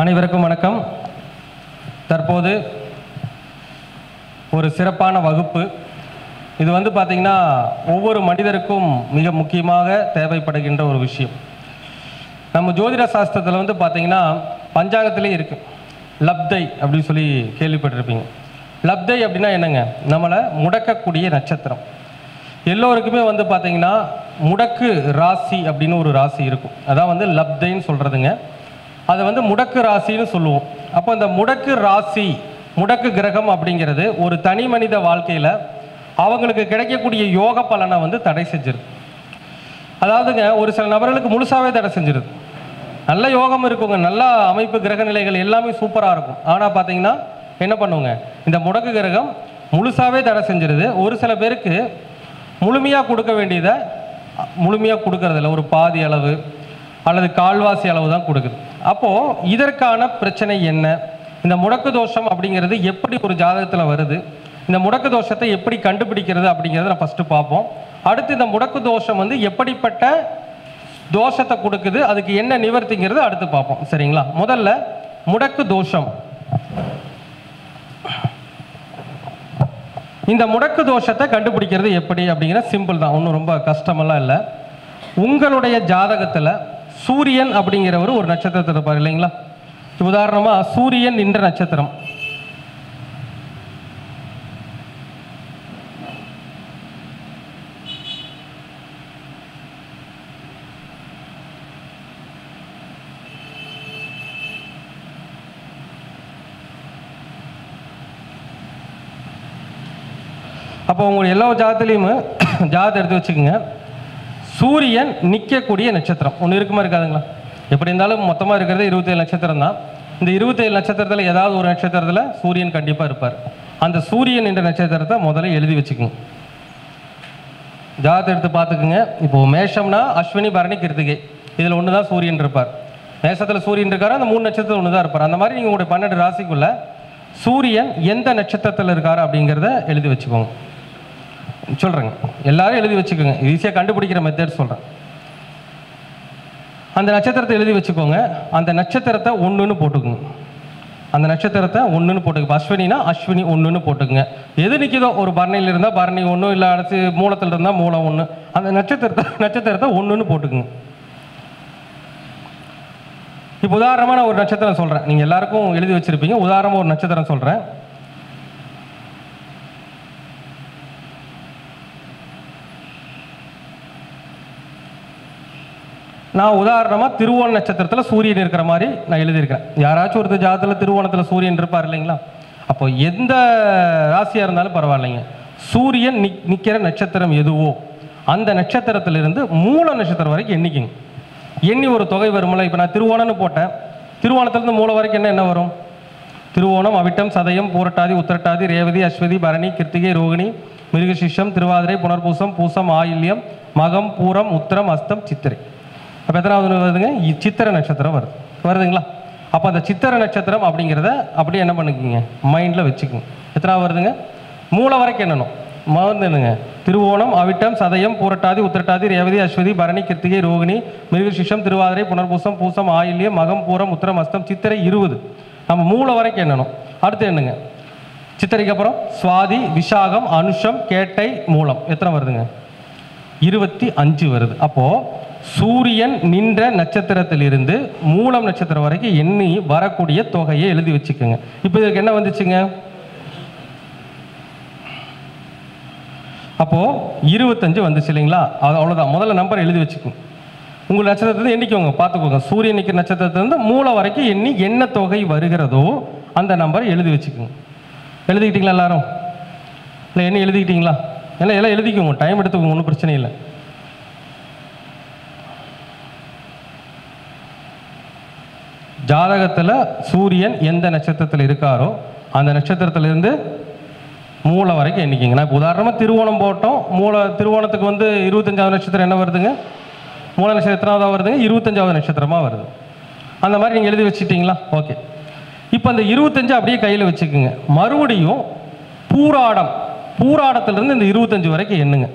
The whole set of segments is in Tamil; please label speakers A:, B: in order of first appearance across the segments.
A: அனைவருக்கும் வணக்கம். தற்போது ஒரு சிறப்பான வகுப்பு. இது பார்த்தீங்கன்னா ஒவ்வொரு மனிதருக்கும் மிக முக்கியமாக தேவைப்படுகின்ற ஒரு விஷயம். நம்ம ஜோதிட சாஸ்திரத்தில் பார்த்தீங்கன்னா பஞ்சாங்கத்திலே இருக்கு லப்தை அப்படின்னு சொல்லி கேள்விப்பட்டிருப்பீங்க. லப்தை அப்படின்னா என்னங்க? நம்மளை முடக்கக்கூடிய நட்சத்திரம். எல்லோருக்குமே பார்த்தீங்கன்னா முடக்கு ராசி அப்படின்னு ஒரு ராசி இருக்கும். அதான் லப்தைன்னு சொல்கிறதுங்க. அதை முடக்கு ராசின்னு சொல்லுவோம். அப்போ அந்த முடக்கு ராசி, முடக்கு கிரகம் அப்படிங்கிறது ஒரு தனி மனித வாழ்க்கையில் அவங்களுக்கு கிடைக்கக்கூடிய யோக பலனை தடை செஞ்சிருது. அதாவதுங்க ஒரு சில நபர்களுக்கு முழுசாகவே தடை செஞ்சிருது. நல்ல யோகம் இருக்குங்க, நல்ல அமைப்பு, கிரக நிலைகள் எல்லாமே சூப்பராக இருக்கும். ஆனால் பார்த்தீங்கன்னா என்ன பண்ணுவோங்க, இந்த முடக்கு கிரகம் முழுசாகவே தடை செஞ்சிருது. ஒரு சில பேருக்கு முழுமையாக கொடுக்க வேண்டியதை முழுமையாக கொடுக்கறதில்ல, ஒரு பாதி அளவு அல்லது கால்வாசி அளவு தான் கொடுக்குது. அப்போது இதற்கான பிரச்சனை என்ன? இந்த முடக்கு தோஷம் அப்படிங்கிறது எப்படி ஒரு ஜாதகத்தில் வருது? இந்த முடக்கு தோஷத்தை எப்படி கண்டுபிடிக்கிறது அப்படிங்கிறத நான் ஃபஸ்ட்டு பார்ப்போம். அடுத்து இந்த முடக்கு தோஷம் எப்படிப்பட்ட தோஷத்தை கொடுக்குது, அதுக்கு என்ன நிவர்த்திங்கிறது அடுத்து பார்ப்போம். சரிங்களா? முதல்ல முடக்கு தோஷம். இந்த முடக்கு தோஷத்தை கண்டுபிடிக்கிறது எப்படி அப்படிங்கிற சிம்பிள் தான், ஒன்றும் ரொம்ப கஷ்டமெல்லாம் இல்லை. உங்களுடைய ஜாதகத்தில் சூரியன் அப்படிங்கிறவர் ஒரு நட்சத்திரத்தில் இருப்பார் இல்லைங்களா? உதாரணமாக சூரியன் நின்ற நட்சத்திரம். அப்போ உங்களுடைய எல்லா ஜாதகத்திலையும் ஜாதகம் எடுத்து வச்சுக்கோங்க. சூரியன் நிற்கக்கூடிய நட்சத்திரம் ஒன்று இருக்குமா இருக்காதுங்களா? எப்படி இருந்தாலும் மொத்தமாக இருக்கிறது 27 நட்சத்திரம் தான். இந்த 27 நட்சத்திரத்தில் ஏதாவது ஒரு நட்சத்திரத்தில் சூரியன் கண்டிப்பாக இருப்பார். அந்த சூரியன் என்ற நட்சத்திரத்தை முதல்ல எழுதி வச்சுக்கோங்க. ஜாதகத்தை எடுத்து பார்த்துக்குங்க. இப்போது மேஷம்னா அஸ்வினி, பரணி, கிருத்திகை, இதில் ஒன்று தான் சூரியன் இருப்பார். மேஷத்தில் சூரியன் இருக்காரு, அந்த 3 நட்சத்திரம் ஒன்று தான் இருப்பார். அந்த மாதிரி நீங்கள் உங்களுடைய 12 ராசிக்குள்ளே சூரியன் எந்த நட்சத்திரத்தில் இருக்கார் அப்படிங்கிறத எழுதி வச்சுக்கோங்க. சொல்கிறேங்க, எல்லாரும் எழுதி வச்சுக்கோங்க. ஈஸியாக கண்டுபிடிக்கிற மெத்தட் சொல்கிறேன். அந்த நட்சத்திரத்தை எழுதி வச்சுக்கோங்க. அந்த நட்சத்திரத்தை 1ன்னு போட்டுக்குங்க. அந்த நட்சத்திரத்தை 1ன்னு போட்டுக்க. அஸ்வினினா அஸ்வினி 1ன்னு போட்டுக்குங்க. எது நிற்கிதோ, ஒரு பரணியில் இருந்தால் பரணி 1, இல்லை அடுத்து மூலத்தில் இருந்தால் மூலம் 1, அந்த நட்சத்திரத்தை 1ன்னு போட்டுக்குங்க. இப்போ உதாரணமாக நான் ஒரு நட்சத்திரம் சொல்கிறேன், நீங்கள் எல்லாருக்கும் எழுதி வச்சுருப்பீங்க. உதாரணமாக ஒரு நட்சத்திரம் சொல்கிறேன். நான் உதாரணமாக திருவோண நட்சத்திரத்தில் சூரியன் இருக்கிற மாதிரி நான் எழுதியிருக்கிறேன். யாராச்சும் ஒரு ஜாதகத்தில் திருவோணத்தில் சூரியன் இருப்பார் இல்லைங்களா? அப்போ எந்த ராசியாக இருந்தாலும் பரவாயில்லைங்க, சூரியன் நிற்கிற நட்சத்திரம் எதுவோ அந்த நட்சத்திரத்திலிருந்து மூல நட்சத்திரம் வரைக்கும் எண்ணிக்குங்க. எண்ணி ஒரு தொகை வரும்ல. இப்போ நான் திருவோணம்னு போட்டேன், திருவோணத்துலேருந்து மூலம் வரைக்கும் என்ன வரும்? திருவோணம், அவிட்டம், சதயம், பூரட்டாதி, உத்திரட்டாதி, ரேவதி, அஸ்வதி, பரணி, கிருத்திகை, ரோகிணி, மிருகசிஷம், திருவாதிரை, புனர்பூசம், பூசம், ஆயில்யம், மகம், பூரம், உத்திரம், அஸ்தம், சித்திரை. அப்போ எத்தனாவது வருதுங்க? சித்திரை நட்சத்திரம் வருதுங்களா? அப்போ அந்த சித்திரை நட்சத்திரம் அப்படிங்கிறத அப்படியே என்ன பண்ணிக்கோங்க, மைண்டில் வச்சுக்கோங்க. எத்தனாவது வருதுங்க? மூலம் வரைக்கும் என்னணும் என்னங்க? திருவோணம், அவிட்டம், சதயம், பூரட்டாதி, உத்திரட்டாதி, ரேவதி, அஸ்வதி, பரணி, கிருத்திகை, ரோகிணி, மிருகசிஷம், திருவாதிரை, புனர்பூசம், பூசம், ஆயில்யம், மகம், பூரம், உத்திரம், அஸ்தம், சித்திரை 20. நம்ம மூலம் வரைக்கும் என்னணும். அடுத்து என்னங்க? சித்திரைக்கு அப்புறம் சுவாதி, விசாகம், அனுஷம், கேட்டை, மூலம். எத்தனை வருதுங்க? 25 வருது. அப்போது சூரியன் நின்ற நட்சத்திரத்திலிருந்து மூலம் நட்சத்திரம் வரைக்கும் எண்ணி வரக்கூடிய தொகையை எழுதி வச்சுக்கோங்க. இப்போ இதுக்கு என்ன வந்துச்சுங்க? அப்போது 25 வந்துச்சு இல்லைங்களா? அது அவ்வளோதான். முதல்ல நம்பர் எழுதி வச்சுக்கோங்க. உங்கள் நட்சத்திரத்தை எண்ணிக்கோங்க, பார்த்துக்கோங்க. சூரியன் நிற்கிற நட்சத்திரத்திலிருந்து மூலம் வரைக்கும் எண்ணி என்ன தொகை வருகிறதோ அந்த நம்பரை எழுதி வச்சுக்கோங்க. எழுதிக்கிட்டீங்களா எல்லாரும்? இல்லை என்ன எழுதிக்கிட்டீங்களா? எல்லாம் எழுதிக்கோங்க, டைம் எடுத்துக்கோங்க, ஒன்றும் பிரச்சனை இல்லை. ஜாதகத்தில் சூரியன் எந்த நட்சத்திரத்தில் இருக்காரோ அந்த நட்சத்திரத்திலிருந்து மூலம் வரைக்கும் எண்ணிக்கிங்க. நான் இப்போ உதாரணமாக திருவோணம் போட்டோம். திருவோணத்துக்கு 25வது நட்சத்திரம் என்ன வருதுங்க? மூல நட்சத்திரம் எத்தனாவதாக வருதுங்க? 25வது நட்சத்திரமாக வருது. அந்த மாதிரி நீங்கள் எழுதி வச்சுட்டிங்களா? ஓகே. இப்போ அந்த 25 அப்படியே கையில் வச்சுக்கோங்க. மறுபடியும் பூராடத்திலிருந்து இந்த 25 வரைக்கும் எண்ணுங்க.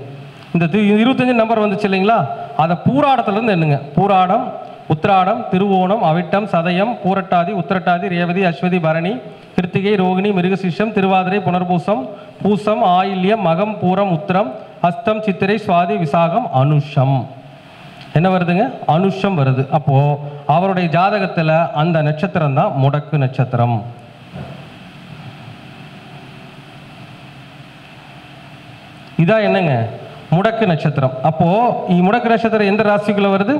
A: இந்த 25 நம்பர் வந்துச்சு இல்லைங்களா? அதை பூராடத்திலிருந்து எண்ணுங்க. பூராடம், உத்திராடம், திருவோணம், அவிட்டம், சதயம், பூரட்டாதி, உத்திரட்டாதி, ரேவதி, அஸ்வதி, பரணி, கிருத்திகை, ரோகிணி, மிருகசீஷம், திருவாதிரை, புனர்பூசம், பூசம், ஆயில்யம், மகம், பூரம், உத்திரம், அஸ்தம், சித்திரை, சுவாதி, விசாகம், அனுஷம். என்ன வருதுங்க? அனுஷம் வருது. அப்போ அவருடைய ஜாதகத்துல அந்த நட்சத்திரம் தான் முடக்கு நட்சத்திரம். இதான் என்னங்க? முடக்கு நட்சத்திரம். அப்போ முடக்கு நட்சத்திரம் எந்த ராசிக்குள்ள வருது?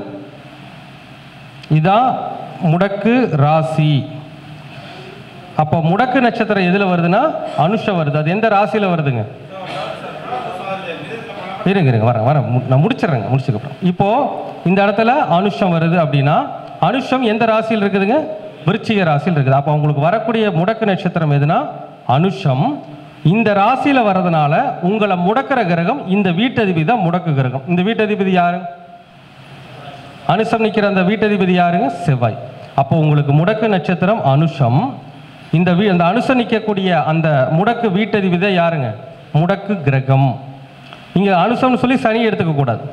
A: இதான் முடக்கு ராசி. அப்போ முடக்கு நட்சத்திரம் எதுல வருதுன்னா அனுஷம் வருது. அது எந்த ராசியில வருதுங்க? இருங்க வரேன் நான் முடிச்சிருக்கேன். இப்போ இந்த இடத்துல அனுஷம் வருது அப்படின்னா அனுஷம் எந்த ராசியில் இருக்குதுங்க? விருச்சிக ராசியில் இருக்குது. அப்போ உங்களுக்கு வரக்கூடிய முடக்கு நட்சத்திரம் எதுனா அனுஷம். இந்த ராசியில வர்றதுனால உங்களை முடக்கிற கிரகம் இந்த வீட்டதிபதி தான் முடக்கு கிரகம். இந்த வீட்டதிபதி யாரு? அனுஷம் நிற்கிற அந்த வீட்டதிபதி யாருங்க? செவ்வாய். அப்போ உங்களுக்கு முடக்கு நட்சத்திரம் அனுஷம். இந்த அனுஷம் நிற்கக்கூடிய அந்த முடக்கு வீட்டதிபதி யாருங்க? முடக்கு கிரகம். இங்கே அனுஷம்னு சொல்லி சனி எடுத்துக்க கூடாது.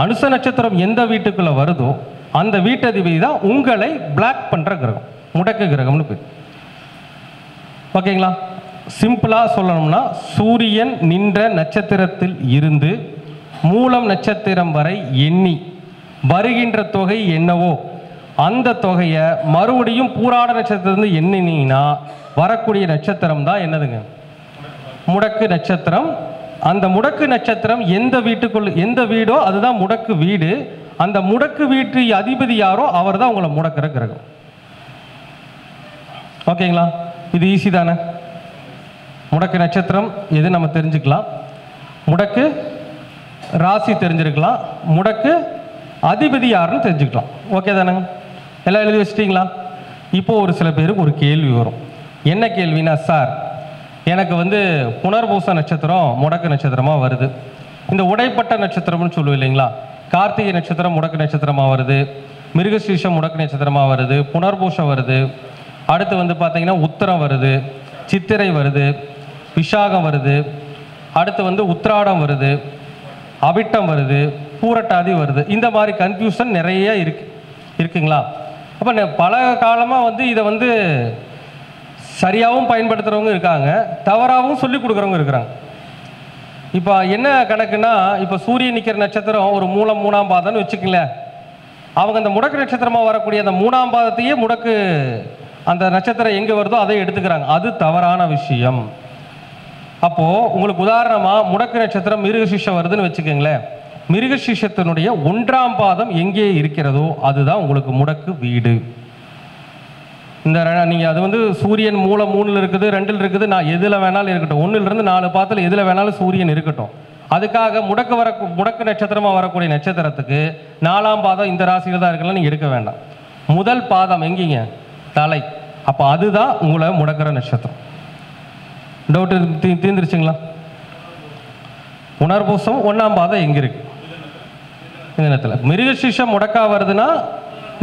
A: அனுஷ நட்சத்திரம் எந்த வீட்டுக்குள்ள வருதோ அந்த வீட்டதிபதி தான் உங்களை பிளாக் பண்ற கிரகம், முடக்கு கிரகம்னு பேர். ஓகேங்களா? சிம்பிளா சொல்லணும்னா சூரியன் நின்ற நட்சத்திரத்தில் இருந்து மூலம் நட்சத்திரம் வரை எண்ணி வருகின்ற தொகை என்னவோ அந்த தொகையை மறுபடியும் பூராட நட்சத்திரத்திலிருந்து எண்ணினீங்கன்னா வரக்கூடிய நட்சத்திரம் தான் என்னதுங்க? முடக்கு நட்சத்திரம். அந்த முடக்கு நட்சத்திரம் எந்த வீட்டுக்குள்ள எந்த வீடோ அதுதான் முடக்கு வீடு. அந்த முடக்கு வீட்டு அதிபதி யாரோ அவர் தான் உங்களை முடக்கிற கிரகம். ஓகேங்களா? இது ஈஸி தானே? முடக்கு நட்சத்திரம் எது நம்ம தெரிஞ்சுக்கலாம், முடக்கு ராசி தெரிஞ்சிருக்கலாம், முடக்கு அதிபதி யாருன்னு தெரிஞ்சுக்கலாம். ஓகே தானேங்க? எல்லாம் எழுதி வச்சிட்டிங்களா? இப்போ ஒரு சில பேருக்கு ஒரு கேள்வி வரும். என்ன கேள்வினா, சார் எனக்கு புனர்பூச நட்சத்திரம் முடக்கு நட்சத்திரமாக வருது, இந்த உடைப்பட்ட நட்சத்திரம்னு சொல்லுவோம் இல்லைங்களா, கார்த்திகை நட்சத்திரம் முடக்கு நட்சத்திரமாக வருது, மிருகசீஷம் முடக்கு நட்சத்திரமாக வருது, புனர்பூசம் வருது, அடுத்து பார்த்தீங்கன்னா உத்திரம் வருது, சித்திரை வருது, விஷாகம் வருது, அடுத்து உத்திராடம் வருது, அவிட்டம் வருது, பூரட்டாதி வருது. இந்த மாதிரி கன்ஃபியூஷன் நிறைய இருக்குங்களா? அப்போ பல காலமாக இதை சரியாகவும் பயன்படுத்துகிறவங்க இருக்காங்க, தவறாகவும் சொல்லி கொடுக்குறவங்க இருக்கிறாங்க. இப்போ என்ன கணக்குன்னா, இப்போ சூரியன் நிற்கிற நட்சத்திரம் ஒரு மூலம் 3ஆம் பாதம்னு வச்சுக்கங்களேன். அவங்க அந்த முடக்கு நட்சத்திரமாக வரக்கூடிய அந்த 3ஆம் பாதத்தையே முடக்கு அந்த நட்சத்திரம் எங்கே வருதோ அதை எடுத்துக்கிறாங்க. அது தவறான விஷயம். அப்போது உங்களுக்கு உதாரணமாக முடக்கு நட்சத்திரம் மிருகசீஷம் வருதுன்னு வச்சுக்கோங்களேன். மிருகசீஷத்தினுடைய 1ஆம் பாதம் எங்கே இருக்கிறதோ அதுதான் உங்களுக்கு முடக்கு வீடு. இந்த நீங்கள் அது சூரியன் மூலம் 3ல் இருக்குது, 2ல் இருக்குது, நான் எதில் வேணாலும் இருக்கட்டும், 1லிருந்து 4 பாதத்தில் எதில் வேணாலும் சூரியன் இருக்கட்டும். அதுக்காக முடக்கு நட்சத்திரமாக வரக்கூடிய நட்சத்திரத்துக்கு 4ஆம் பாதம் இந்த ராசியில் தான் இருக்கலாம் நீங்கள் எடுக்க வேண்டாம். முதல் பாதம் எங்கேங்க? தலை. அப்போ அதுதான் உங்களை முடக்கிற நட்சத்திரம். டவுட் தீர்ந்துருச்சுங்களா? புனர்பூசம் 1ஆம் பாதம் எங்கே இருக்கு? இந்த நேரத்தில் மிருகசீஷம் முடக்கா வருதுன்னா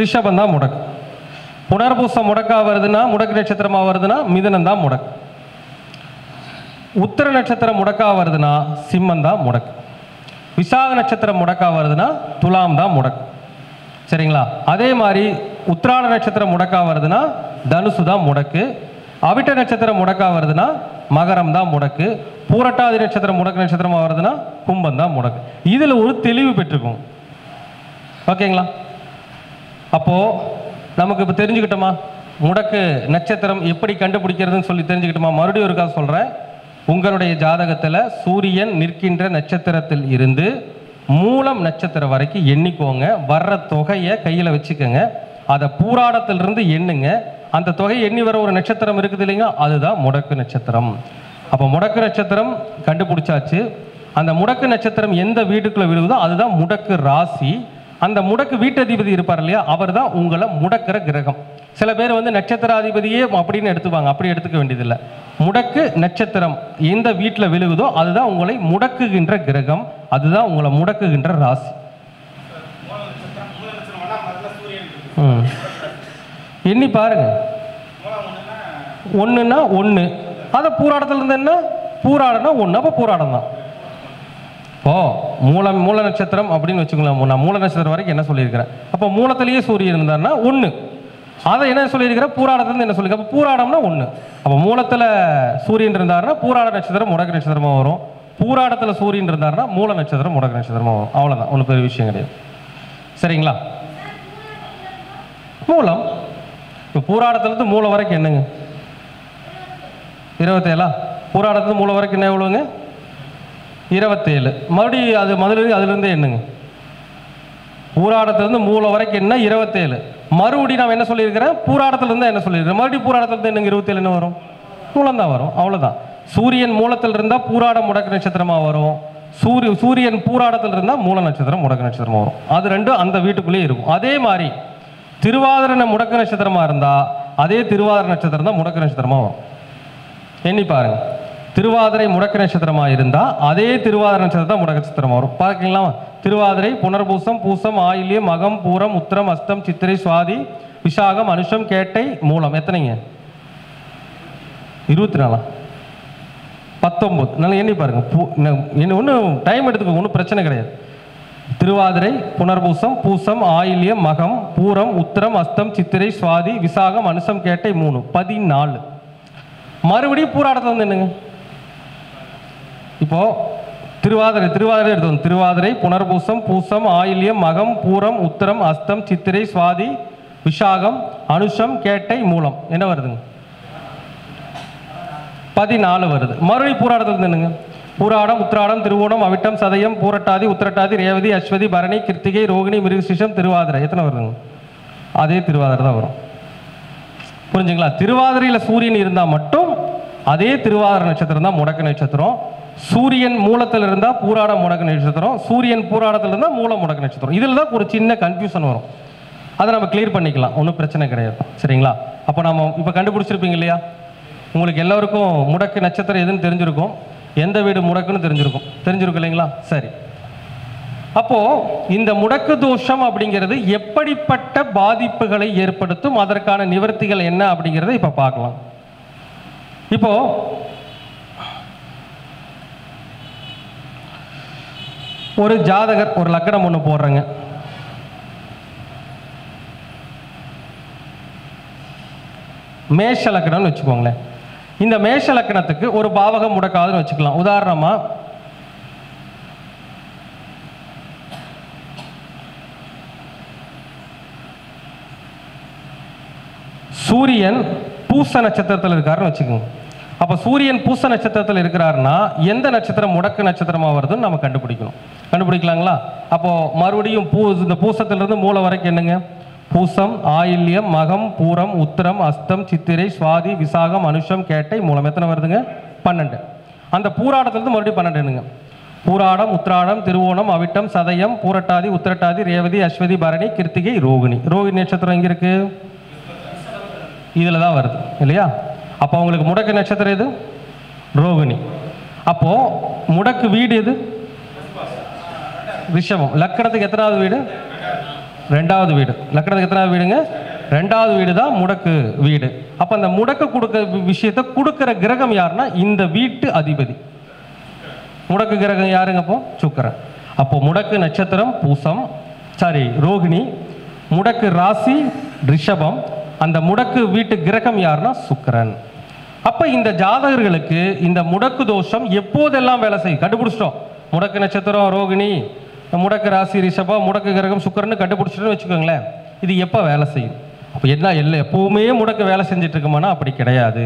A: ரிஷபம் தான் முடக்கு. புனர்பூசம் முடக்கா வருதுன்னா முடக்கு நட்சத்திரமாக வருதுன்னா மிதுனம் தான் முடக்கு. உத்திர நட்சத்திரம் முடக்கா வருதுன்னா சிம்மம் தான் முடக்கு. விசாக நட்சத்திரம் முடக்கா வருதுன்னா துலாம் தான் முடக்கு. சரிங்களா? அதே மாதிரி உத்திராட நட்சத்திரம் முடக்கா வருதுன்னா தனுசு தான் முடக்கு. அவிட்ட நட்சத்திரம் முடக்கா வருதுன்னா மகரம் தான் முடக்கு. பூரட்டாதி நட்சத்திரம் முடக்கு நட்சத்திரமாக வருதுன்னா கும்பம் தான் முடக்கு. இதில் ஒரு தெளிவு பெற்றுக்கும். ஓகேங்களா? அப்போது நமக்கு இப்போ தெரிஞ்சுக்கிட்டோமா முடக்கு நட்சத்திரம் எப்படி கண்டுபிடிக்கிறதுன்னு சொல்லி தெரிஞ்சுக்கிட்டோமா? மறுபடியும் ஒருக்கா சொல்கிறேன். உங்களுடைய ஜாதகத்தில் சூரியன் நிற்கின்ற நட்சத்திரத்தில் இருந்து மூலம் நட்சத்திரம் வரைக்கும் எண்ணிக்கோங்க. வர்ற தொகையை கையில் வச்சுக்கோங்க. அதை பூராடத்திலிருந்து எண்ணுங்க. அந்த தொகை எண்ணி வர ஒரு நட்சத்திரம் இருக்குது இல்லைங்க, அதுதான் முடக்கு நட்சத்திரம். அப்போ முடக்கு நட்சத்திரம் கண்டுபிடிச்சாச்சு. அந்த முடக்கு நட்சத்திரம் எந்த வீட்டுக்குள்ளே விழுகுதோ அதுதான் முடக்கு ராசி. அந்த முடக்கு வீட்டதிபதி இருப்பார் இல்லையா, அவர் தான் உங்களை முடக்கிற கிரகம். சில பேர் நட்சத்திராதிபதியே அப்படின்னு எடுத்துவாங்க. அப்படி எடுத்துக்க வேண்டியதில்லை. முடக்கு நட்சத்திரம் எந்த வீட்டில் விழுகுதோ அதுதான் உங்களை முடக்குகின்ற கிரகம், அதுதான் உங்களை முடக்குகின்ற ராசி. எண்ணி பாருங்க. 1ன்னா 1, அதை பூராடத்தில் இருந்து என்ன பூராடம்னா 1, அப்போ பூராடம் தான். ஓ மூல நட்சத்திரம் அப்படின்னு வச்சுக்கலாம். நான் மூல நட்சத்திரம் வரைக்கும் என்ன சொல்லியிருக்கிறேன்? அப்போ மூலத்திலேயே சூரியன் இருந்தாருன்னா 1. அதை என்ன சொல்லியிருக்கிறேன்? பூராடத்துலேருந்து என்ன சொல்லியிருக்கேன்? அப்போ பூராடம்னா 1. அப்போ மூலத்தில் சூரியன் இருந்தாருன்னா பூராட நட்சத்திரம் முடக்கு நட்சத்திரமாக வரும். பூராடத்தில் சூரியன் இருந்தாருன்னா மூல நட்சத்திரம் முடக்கு நட்சத்திரமாக வரும். அவ்வளோதான், ஒன்றும் பெரிய விஷயம் கிடையாது. சரிங்களா? மூலம் இப்போ பூராடத்துலேருந்து மூலம் வரைக்கும் என்னங்க? 27. பூராடத்துலேருந்து மூலம் வரைக்கும் என்ன எவ்வளோங்க? 27. மறுபடியும் அது அதுலேருந்து என்னங்க? பூராடத்துலேருந்து மூலம் வரைக்கும் என்ன? 27. மறுபடியும் நான் என்ன சொல்லியிருக்கிறேன்? பூராடத்துலேருந்து என்ன சொல்லியிருக்கிறேன்? மறுபடியும் பூராடத்துலேருந்து என்னங்க? 27 என்ன வரும்? மூலம் தான் வரும். அவ்வளோதான். சூரியன் மூலத்தில் இருந்தால் பூராடம் முடக்கு நட்சத்திரமாக வரும். சூரியன் பூராடத்தில் இருந்தால் மூல நட்சத்திரம் முடக்கு நட்சத்திரமாக வரும். அது ரெண்டும் அந்த வீட்டுக்குள்ளேயே இருக்கும். அதே மாதிரி திருவாதிரை முடக்கு நட்சத்திரமாக இருந்தால் அதே திருவாதிரை நட்சத்திரம் தான் முடக்கு நட்சத்திரமாக வரும். எண்ணி பாருங்க. திருவாதிரை முடக்கு நட்சத்திரமாக இருந்தால் அதே திருவாதிரை நட்சத்திரம் தான் முடக்கு நட்சத்திரமாக வரும். பார்க்கீங்களா? திருவாதிரை, புனர்பூசம், பூசம், ஆயில்யம், மகம், பூரம், உத்திரம், அஸ்தம், சித்திரை, சுவாதி, விசாகம், அனுஷம், கேட்டை, மூலம். எத்தனைங்க? 24. 19. நல்லா எண்ணி பாருங்க. ஒன்றும் டைம் எடுத்துக்கோ, ஒன்றும் பிரச்சனை கிடையாது. திருவாதிரை, புனர்பூசம், பூசம், ஆயில்யம், மகம், பூரம், உத்திரம், அஸ்தம், சித்திரை, சுவாதி, விசாகம், அனுஷம், கேட்டை, 3. 14. மறுபடியும் பூராடத்தில் வந்து என்னங்க? இப்போ திருவாதிரை எடுத்து திருவாதிரை, புனர்பூசம், பூசம், ஆயில்யம், மகம், பூரம், உத்திரம், அஸ்தம், சித்திரை, சுவாதி, விசாகம், அனுஷம், கேட்டை, மூலம். என்ன வருதுங்க? 14 வருது. மறுபடியும் பூராடத்தில் இருந்து என்னங்க? பூராடம், உத்திராடம், திருவோணம், அவிட்டம், சதயம், பூரட்டாதி, உத்திரட்டாதி, ரேவதி, அஸ்வதி, பரணி, கிருத்திகை, ரோகிணி, மிருகசீஷம், திருவாதிரை. எத்தனை வருதுங்க? அதே திருவாதிரை தான் வரும். புரிஞ்சுங்களா? திருவாதிரையில் சூரியன் இருந்தால் மட்டும் அதே திருவாதிரை நட்சத்திரம் தான் முடக்கு நட்சத்திரம். சூரியன் மூலத்தில் இருந்தால் பூராடம் முடக்கு நட்சத்திரம். சூரியன் பூராடத்தில் இருந்தால் மூலம் முடக்கு நட்சத்திரம். இதில் தான் ஒரு சின்ன கன்ஃபியூஷன் வரும். அதை நம்ம கிளியர் பண்ணிக்கலாம், ஒன்றும் பிரச்சனை கிடையாது. சரிங்களா? அப்போ நம்ம இப்போ கண்டுபிடிச்சிருப்பீங்க இல்லையா? உங்களுக்கு எல்லோருக்கும் முடக்கு நட்சத்திரம் எதுன்னு தெரிஞ்சிருக்கும், எந்த வீடு முடக்குன்னு தெரிஞ்சிருக்கும் இல்லைங்களா? சரி. அப்போ இந்த முடக்கு தோஷம் அப்படிங்கிறது எப்படிப்பட்ட பாதிப்புகளை ஏற்படுத்தும், அதற்கான நிவர்த்திகள் என்ன அப்படிங்கிறத இப்ப பார்க்கலாம். இப்போ ஒரு ஜாதகர் ஒரு லக்னம் ஒன்று போடுறங்க. மேஷ லக்னம்னு வச்சுக்கோங்களேன். இந்த மேஷ லக்னத்துக்கு ஒரு பாவகம் முடக்காதுன்னு வச்சுக்கலாம். உதாரணமா சூரியன் பூச நட்சத்திரத்தில் இருக்காருன்னு வச்சுக்கோங்க. அப்போ சூரியன் பூச நட்சத்திரத்தில் இருக்கிறாருன்னா எந்த நட்சத்திரம் முடக்கு நட்சத்திரமாக வருதுன்னு நம்ம கண்டுபிடிக்கலாங்களா? அப்போ மறுபடியும் இந்த பூசத்திலிருந்து மூலம் வரைக்கும் என்னங்க? பூசம், ஆயில்யம், மகம், பூரம், உத்திரம், அஸ்தம், சித்திரை, சுவாதி, விசாகம், அனுஷம், கேட்டை, மூலம். எத்தனை வருதுங்க? 12. அந்த பூராடத்திலிருந்து மறுபடியும் 12 என்னங்க? பூராடம், உத்திராடம், திருவோணம், அவிட்டம், சதயம், பூரட்டாதி, உத்திரட்டாதி, ரேவதி, அஸ்வதி, பரணி, கிருத்திகை, ரோகிணி. ரோகிணி நட்சத்திரம் எங்க இருக்கு? இதில் தான் வருது இல்லையா? அப்போ உங்களுக்கு முடக்கு நட்சத்திரம் எது? ரோகிணி. அப்போ முடக்கு வீடு எது? ரிஷபம். லக்கணத்துக்கு எத்தனாவது வீடு? 2வது வீடு. லக்கணத்துக்கு எத்தனாவது வீடுங்க? 2வது வீடு தான் முடக்கு வீடு. அப்போ அந்த முடக்கு கொடுக்க விஷயத்தை கொடுக்கிற கிரகம் யாருன்னா இந்த வீட்டு அதிபதி. முடக்கு கிரகம் யாருங்க? அப்போ சுக்கிரன். அப்போ முடக்கு நட்சத்திரம் பூசம், ரோகிணி. முடக்கு ராசி ரிஷபம். அந்த முடக்கு வீட்டு கிரகம் யாருன்னா சுக்கிரன். அப்ப இந்த ஜாதகர்களுக்கு இந்த முடக்கு தோஷம் எப்போதெல்லாம் வேலை செய்யும் கண்டுபிடிச்சிட்டோம். முடக்கு நட்சத்திரம் ரோகிணி, முடக்கு ராசி ரிஷபம், முடக்கு கிரகம் சுக்கிரன் கண்டுபிடிச்சிட்டோன்னு வச்சுக்கோங்களேன். இது எப்போ வேலை செய்யும்? அப்போ என்ன எப்பவுமே முடக்கு வேலை செஞ்சுட்டு இருக்குமானா அப்படி கிடையாது.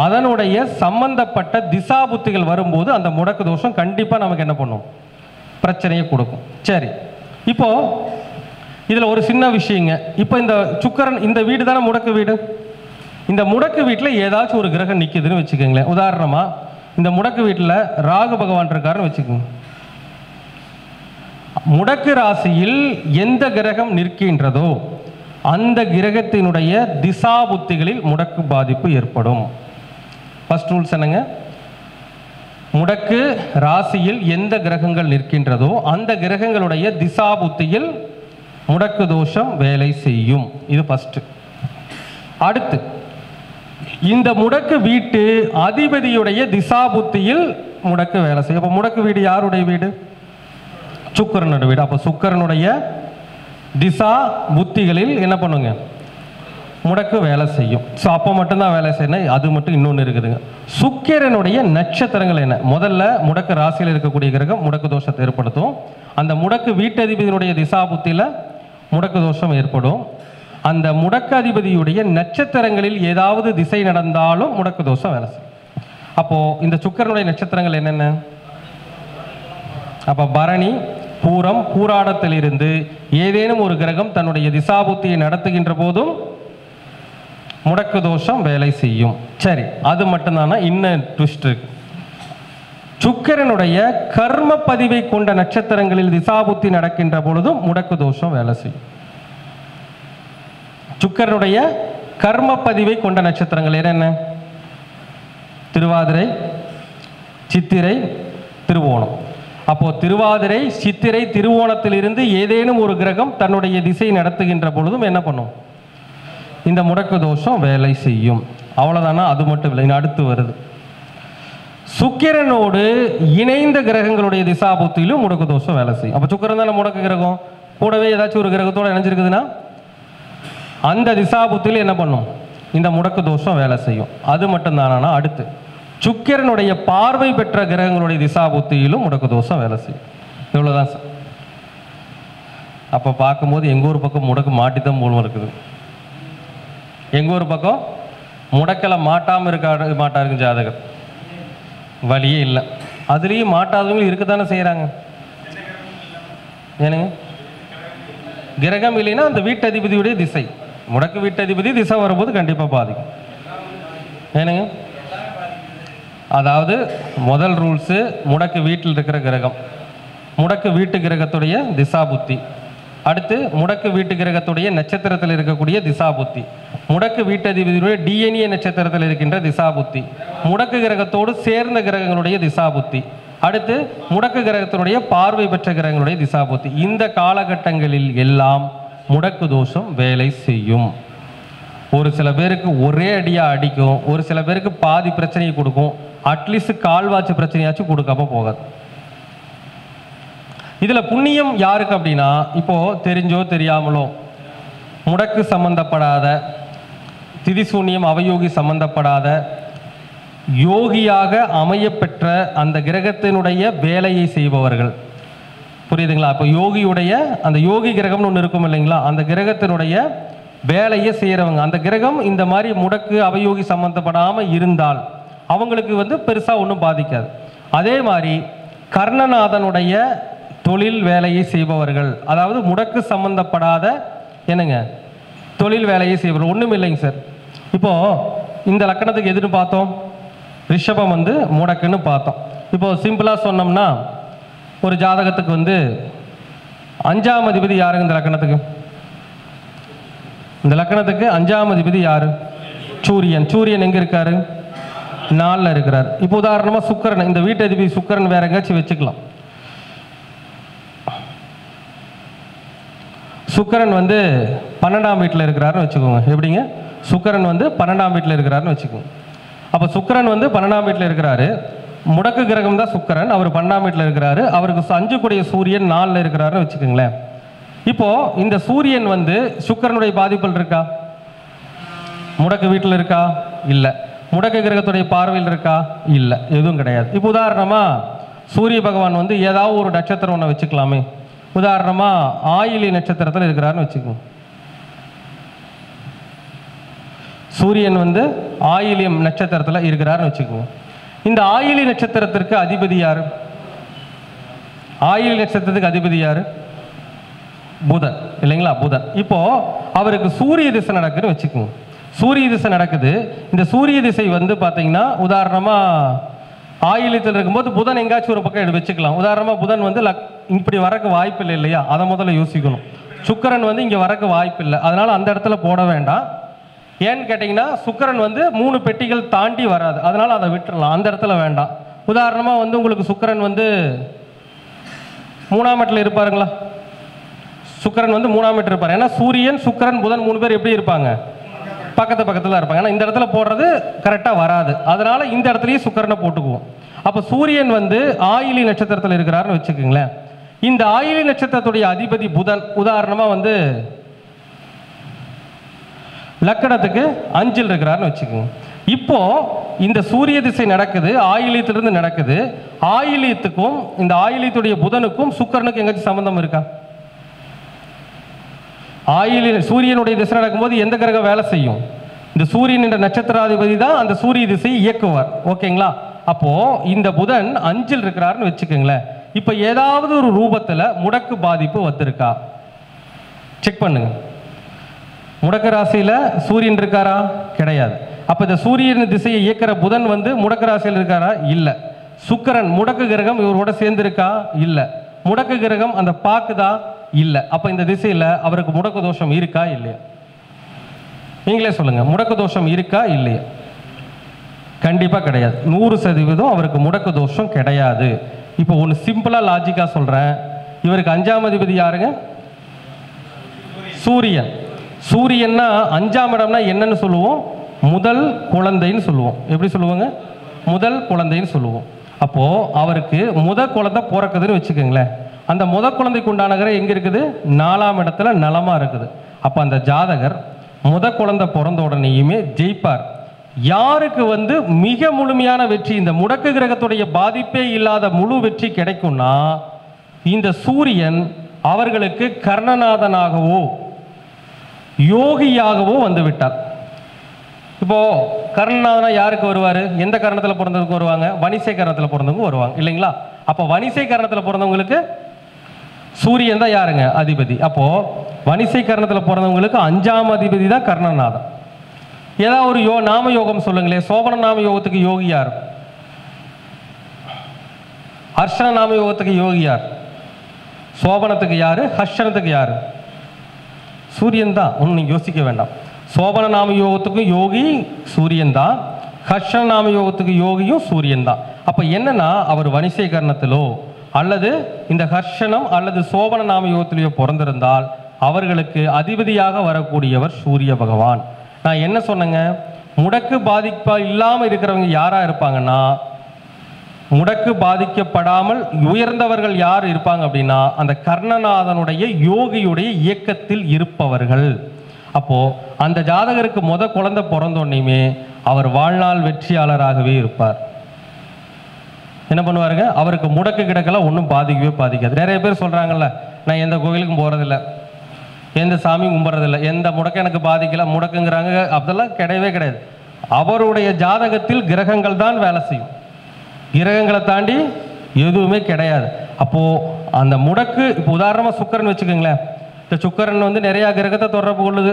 A: அதனுடைய சம்பந்தப்பட்ட திசா புத்திகள் வரும்போது அந்த முடக்கு தோஷம் கண்டிப்பாக நமக்கு என்ன பண்ணும்? பிரச்சனையை கொடுக்கும். சரி, இப்போ இதில் ஒரு சின்ன விஷயங்க. இப்போ இந்த சுக்கிரன் இந்த வீடு தானே முடக்கு வீடு. இந்த முடக்கு வீட்டில் ஏதாச்சும் ஒரு கிரகம் நிற்குதுன்னு வச்சுக்கோங்களேன். உதாரணமாக இந்த முடக்கு வீட்டில் ராகு பகவான் இருக்காருன்னு வச்சுக்கோங்க. முடக்கு ராசியில் எந்த கிரகம் நிற்கின்றதோ அந்த கிரகத்தினுடைய திசா புத்திகளில் முடக்கு பாதிப்பு ஏற்படும். ஃபர்ஸ்ட் ரூல்ஸ் என்னங்க? முடக்கு ராசியில் எந்த கிரகங்கள் நிற்கின்றதோ அந்த கிரகங்களுடைய திசா புத்தியில் முடக்கு தோஷம் வேலை செய்யும். இது ஃபர்ஸ்ட். அடுத்து இந்த முடக்கு வீட்டு அதிபதியுடைய திசா புத்தியில் முடக்கு வேலை செய்யும். அப்போ முடக்கு வீடு யாருடைய வீடு? சுக்கிரனோட வீடு. அப்போ சுக்கிரனுடைய திசா புத்திகளில் என்ன பண்ணுங்க, முடக்கு வேலை செய்யும். ஸோ அப்போ மட்டும்தான் வேலை செய்யணும். அது மட்டும் இன்னொன்று இருக்குதுங்க. சுக்கிரனுடைய நட்சத்திரங்கள் என்ன? முதல்ல முடக்கு ராசியில் இருக்கக்கூடிய கிரகம் முடக்கு தோஷத்தை ஏற்படுத்தும். அந்த முடக்கு வீட்டதிபதியினுடைய திசா புத்தியில் முடக்கு தோஷம் ஏற்படும். அந்த முடக்கு அதிபதியுடைய நட்சத்திரங்களில் ஏதாவது திசை நடந்தாலும் முடக்கு தோஷம் வேலை செய்யும். அப்போது இந்த சுக்கிரனுடைய நட்சத்திரங்கள் என்னென்ன? அப்போ பரணி, பூரம், பூராடத்திலிருந்து ஏதேனும் ஒரு கிரகம் தன்னுடைய திசாபுத்தியை நடத்துகின்ற போதும் முடக்கு தோஷம் வேலை செய்யும். சரி, அது மட்டும்தானா? இன்னும் ட்விஸ்ட் இருக்கு. சுக்கிரனுடைய கர்ம பதிவை கொண்ட நட்சத்திரங்களில் திசாபுத்தி நடக்கின்ற பொழுதும் முடக்கு தோஷம் வேலை செய்யும். சுக்கிரனுடைய கர்ம பதிவை கொண்ட நட்சத்திரங்கள் என்னென்ன? திருவாதிரை, சித்திரை, திருவோணம். அப்போ திருவாதிரை, சித்திரை, திருவோணத்திலிருந்து ஏதேனும் ஒரு கிரகம் தன்னுடைய திசை நடத்துகின்ற பொழுதும் என்ன பண்ணும்? இந்த முடக்கு தோஷம் வேலை செய்யும். அவ்வளவுதானா? அது மட்டும் இல்லை, அடுத்து வருது. சுக்கிரனோடு இணைந்த கிரகங்களுடைய திசா புத்தியிலும் முடக்கு தோஷம் வேலை செய்யும். அப்போ சுக்கிரன் தானே முடக்கு கிரகம், கூடவே ஏதாச்சும் ஒரு கிரகத்தோடு இணைஞ்சிருக்குதுன்னா அந்த திசா புத்தியில் என்ன பண்ணும்? இந்த முடக்கு தோஷம் வேலை செய்யும். அது மட்டும் தானா? அடுத்து சுக்கிரனுடைய பார்வை பெற்ற கிரகங்களுடைய திசா புத்தியிலும் முடக்கு தோஷம் வேலை செய்யும். இவ்வளோதான் சார். அப்போ பார்க்கும்போது எங்கள் ஊர் பக்கம் முடக்கு மாட்டித்தான் போலும் இருக்குது. எங்கள் ஊர் பக்கம் முடக்கலை மாட்டாமல் மாட்டாருங்க ஜாதகர், வழியே இல்லை. அதுலேயும் மாட்டாதவங்களும் இருக்கத்தானே செய்கிறாங்க. ஏனுங்க, கிரகம் இல்லைன்னா அந்த வீட்டதிபதியுடைய திசை, முடக்கு வீட்டதிபதி திசை வரும்போது கண்டிப்பாக பாதிக்கும். ஏனுங்க, அதாவது முதல் ரூல்ஸு முடக்கு வீட்டில் இருக்கிற கிரகம், முடக்கு வீட்டு கிரகத்துடைய திசா புத்தி. அடுத்து முடக்கு வீட்டு கிரகத்துடைய நட்சத்திரத்தில் இருக்கக்கூடிய திசா புத்தி, முடக்கு வீட்டதிபதியுடைய டிஎன்ஏ நட்சத்திரத்தில் இருக்கின்ற திசா புத்தி, முடக்கு கிரகத்தோடு சேர்ந்த கிரகங்களுடைய திசா புத்தி, அடுத்து முடக்கு கிரகத்தினுடைய பார்வை பெற்ற கிரகங்களுடைய திசா புத்தி. இந்த காலகட்டங்களில் எல்லாம் முடக்கு தோஷம் வேலை செய்யும். ஒரு சில பேருக்கு ஒரே அடியாக அடிக்கும், ஒரு சில பேருக்கு பாதி பிரச்சனையை கொடுக்கும், அட்லீஸ்ட் கால்வாச்சு பிரச்சனையாச்சும் கொடுக்காம போகாது. இதில் புண்ணியம் யாருக்கு அப்படின்னா, இப்போது தெரிஞ்சோ தெரியாமலோ முடக்கு சம்பந்தப்படாத, திதிசூன்யம் அவயோகி சம்பந்தப்படாத, யோகியாக அமையப்பெற்ற அந்த கிரகத்தினுடைய வேலையை செய்பவர்கள், புரியுதுங்களா? இப்போ யோகியுடைய அந்த யோகி கிரகம்னு ஒன்று இருக்கும் இல்லைங்களா, அந்த கிரகத்தினுடைய வேலையை செய்கிறவங்க, அந்த கிரகம் இந்த மாதிரி முடக்கு அவயோகி சம்பந்தப்படாமல் இருந்தால் அவங்களுக்கு பெருசாக ஒன்றும் பாதிக்காது. அதே மாதிரி கர்ணநாதனுடைய தொழில் வேலையை செய்பவர்கள், அதாவது முடக்கு சம்பந்தப்படாத என்னங்க தொழில் வேலையை செய்பவர்கள், ஒன்றும் இல்லைங்க சார். இப்போது இந்த லக்கணத்துக்கு எதுன்னு பார்த்தோம்? ரிஷபம் முடக்குன்னு பார்த்தோம். இப்போது சிம்பிளாக சொன்னோம்னா ஒரு ஜாதகத்துக்கு 5ஆம் அதிபதி யாருங்க இந்த லக்கணத்துக்கு? இந்த லக்கணத்துக்கு 5ஆம் அதிபதி யாரு? சூரியன். சூரியன் எங்கே இருக்காரு? 4ல் இருக்கிறார். இப்போ உதாரணமாக சுக்கிரன், இந்த வீட்டு அதிபதி சுக்கிரன் வேற எங்கேயாச்சும் வச்சுக்கலாம். சுக்கிரன் 12ஆம் வீட்டில் இருக்கிறாருன்னு வச்சுக்கோங்க. எப்படிங்க? சுக்கிரன் 12ஆம் வீட்டில் இருக்கிறாருன்னு வச்சுக்கோங்க. அப்போ சுக்கிரன் 12ஆம் வீட்டில் இருக்கிறாரு, முடக்கு கிரகம் தான் சுக்கிரன், அவர் 12ஆம் வீட்டில் இருக்கிறாரு, அவருக்கு 5 கூடிய சூரியன் 4ல் இருக்கிறாருன்னு வச்சுக்கோங்களேன். இப்போ இந்த சூரியன் சுக்கிரனுடைய பாதிப்பில் இருக்கா? முடக்கு வீட்டில் இருக்கா? இல்லை. முடக்கு கிரகத்துடைய பார்வையில் இருக்கா? இல்லை, எதுவும் கிடையாது. இப்போ உதாரணமாக சூரிய பகவான் ஏதாவது ஒரு நட்சத்திரம் ஒன்று வச்சுக்கலாமே. உதாரணமாக ஆயிலி நட்சத்திரத்தில் இருக்கிறாருன்னு வச்சுக்கோங்க. சூரியன் ஆயிலியம் நட்சத்திரத்தில் இருக்கிறாருன்னு வச்சுக்கோங்க. இந்த ஆயிலி நட்சத்திரத்திற்கு அதிபதி யார்? ஆயிலி நட்சத்திரத்துக்கு அதிபதி யார்? புதன், இல்லைங்களா? புதன். இப்போ அவருக்கு சூரிய திசை நடக்குதுன்னு வச்சுக்கோங்க. சூரிய திசை நடக்குது. இந்த சூரிய திசை பார்த்தீங்கன்னா உதாரணமாக ஆயிலியத்தில் இருக்கும்போது புதன் எங்காச்சும் ஒரு பக்கம் வச்சுக்கலாம். உதாரணமாக புதன் இப்படி வரக்கு வாய்ப்பு இல்லை இல்லையா? அதை முதல்ல யோசிக்கணும். சுக்கிரன் இங்கே வரக்கு வாய்ப்பு இல்லை, அதனால் அந்த இடத்துல போட வேண்டாம். ஏன்னு கேட்டிங்கன்னா சுக்கிரன் 3 பெட்டிகள் தாண்டி வராது, அதனால் அதை விட்டுடலாம், அந்த இடத்துல வேண்டாம். உதாரணமாக உங்களுக்கு சுக்கிரன் 3ஆம் இடத்துல இருப்பாருங்களா? சுக்கிரன் 3ஆம் இடத்துல இருப்பார். ஏன்னா சூரியன், சுக்கிரன், புதன் 3 பேர் எப்படி இருப்பாங்க? பக்கத்தில் தான் இருப்பாங்க. ஏன்னா இந்த இடத்துல போடுறது கரெக்டாக வராது, அதனால இந்த இடத்துலையும் சுக்கிரனை போட்டுக்குவோம். அப்போ சூரியன் ஆயிலி நட்சத்திரத்தில் இருக்கிறாருன்னு வச்சுக்கோங்களேன். இந்த ஆயிலி நட்சத்திரத்துடைய அதிபதி புதன் உதாரணமா வந்து லக்கணத்துக்கு 5 இருக்கிறாருன்னு வச்சுக்கோங்க. இப்போ இந்த சூரிய திசை நடக்குது, ஆயிலியத்திலிருந்து நடக்குது. ஆயிலியத்துக்கும் இந்த ஆயிலியத்துடைய புதனுக்கும் சுக்கிரனுக்கும் எங்கேயாச்சும் சம்பந்தம் இருக்கா? சூரியனுடைய திசை நடக்கும்போது எந்த கிரகம் வேலை செய்யும்? இந்த சூரியன் என்ற நட்சத்திராதிபதி தான் அந்த சூரிய திசையை இயக்குவார். ஓகேங்களா? அப்போ இந்த புதன் 5 இருக்கிறாருன்னு வச்சுக்கோங்களேன். இப்போ ஏதாவது ஒரு ரூபத்தில் முடக்கு பாதிப்பு வந்திருக்கா? செக் பண்ணுங்க. முடக்கு ராசியில் சூரியன் இருக்காரா? கிடையாது. அப்போ இந்த சூரியன் திசையை இயக்கிற புதன் வந்து முடக்கு ராசியில் இருக்காரா? இல்லை. சுக்கிரன் முடக்கு கிரகம் இவரோட சேர்ந்திருக்கா? இல்லை. முடக்கு கிரகம் அந்த பாக்குதா? இல்லை. அப்போ இந்த திசையில் அவருக்கு முடக்கு தோஷம் இருக்கா இல்லையா? நீங்களே சொல்லுங்க, முடக்கு தோஷம் இருக்கா இல்லையா? கண்டிப்பாக கிடையாது. 100% அவருக்கு முடக்கு தோஷம் கிடையாது. இப்போ ஒன்று சிம்பிளாக லாஜிக்காக சொல்கிறேன். இவருக்கு 5ஆம் அதிபதி யாருங்க? சூரியன். சூரியன்னா 5ஆம் இடம்னா என்னன்னு சொல்லுவோம்? முதல் குழந்தைன்னு சொல்லுவோம். எப்படி சொல்லுவாங்க? முதல் குழந்தைன்னு சொல்லுவோம். அப்போது அவருக்கு குழந்தை பிறக்குதுன்னு வச்சுக்கோங்களேன். அந்த குழந்தைக்கு உண்டான கிரகம் எங்கே இருக்குது? 4ஆம் இடத்துல நலமாக இருக்குது. அப்போ அந்த ஜாதகர் குழந்தை பிறந்த உடனேயுமே ஜெயிப்பார். யாருக்கு வந்து மிக முழுமையான வெற்றி, இந்த முடக்கு கிரகத்துடைய பாதிப்பே இல்லாத முழு வெற்றி கிடைக்கும்னா இந்த சூரியன் அவர்களுக்கு கர்ணநாதனாகவோ யோகியாகவோ வந்து விட்டார். இப்போ கர்ணநாதனா யாருக்கு வருவார்? எந்த கரணத்தில் பிறந்தவங்க வருவாங்க? வணிசை கரணத்தில் பிறந்தவங்க வருவாங்க இல்லைங்களா? அப்போ வணிசை கரணத்தில் பிறந்தவங்களுக்கு சூரியன் தான் யாருங்க? அதிபதி. அப்போ வணிசை கரணத்தில் பிறந்தவங்களுக்கு 5ஆம் அதிபதி தான் கர்ணநாதன். ஏதாவது ஒரு நாம யோகம் சொல்லுங்களேன். சோபன நாம யோகத்துக்கு யோகி யார்? ஹர்ஷன நாம யோகத்துக்கு யோகி யார்? சோபனத்துக்கு யாரு? ஹர்ஷனத்துக்கு யாரு? சூரியன் தான். ஒன்றும் நீங்கள் யோசிக்க வேண்டாம். சோபன நாம யோகத்துக்கும் யோகி சூரியன் தான், ஹர்ஷன நாம யோகத்துக்கு யோகியும் சூரியன் தான். அப்போ என்னன்னா அவர் வணிசை கரணத்திலோ அல்லது இந்த ஹர்ஷனம் அல்லது சோபன நாம யோகத்திலேயோ பிறந்திருந்தால் அவர்களுக்கு அதிபதியாக வரக்கூடியவர் சூரிய பகவான். நான் என்ன சொன்னேங்க? முடக்கு பாதிப்பா இல்லாமல் இருக்கிறவங்க யாரா இருப்பாங்கன்னா, முடக்கு பாதிக்கப்படாமல் உயர்ந்தவர்கள் யார் இருப்பாங்க அப்படின்னா அந்த கர்ணநாதனுடைய யோகியுடைய இயக்கத்தில் இருப்பவர்கள். அப்போ அந்த ஜாதகருக்கு குழந்தை பிறந்தோன்னையுமே அவர் வாழ்நாள் வெற்றியாளராகவே இருப்பார். என்ன பண்ணுவாருங்க? அவருக்கு முடக்கு கிடக்கெல்லாம் ஒன்றும் பாதிக்கவே பாதிக்காது. நிறைய பேர் சொல்றாங்கல்ல, நான் எந்த கோவிலுக்கும் போறதில்லை, எந்த சாமியும் கும்பிட்றதில்லை, எந்த முடக்கம் எனக்கு பாதிக்கல, முடக்குங்கிறாங்க. அதெல்லாம் கிடையவே கிடையாது. அவருடைய ஜாதகத்தில் கிரகங்கள் தான் வேலை செய்யும். கிரகங்களை தாண்டி எதுவுமே கிடையாது. அப்போது அந்த முடக்கு, இப்போ உதாரணமாக சுக்கிரன் வச்சுக்கோங்களேன். இந்த சுக்கிரன் வந்து நிறையா கிரகத்தை தொடர்பு கொள்ளுது.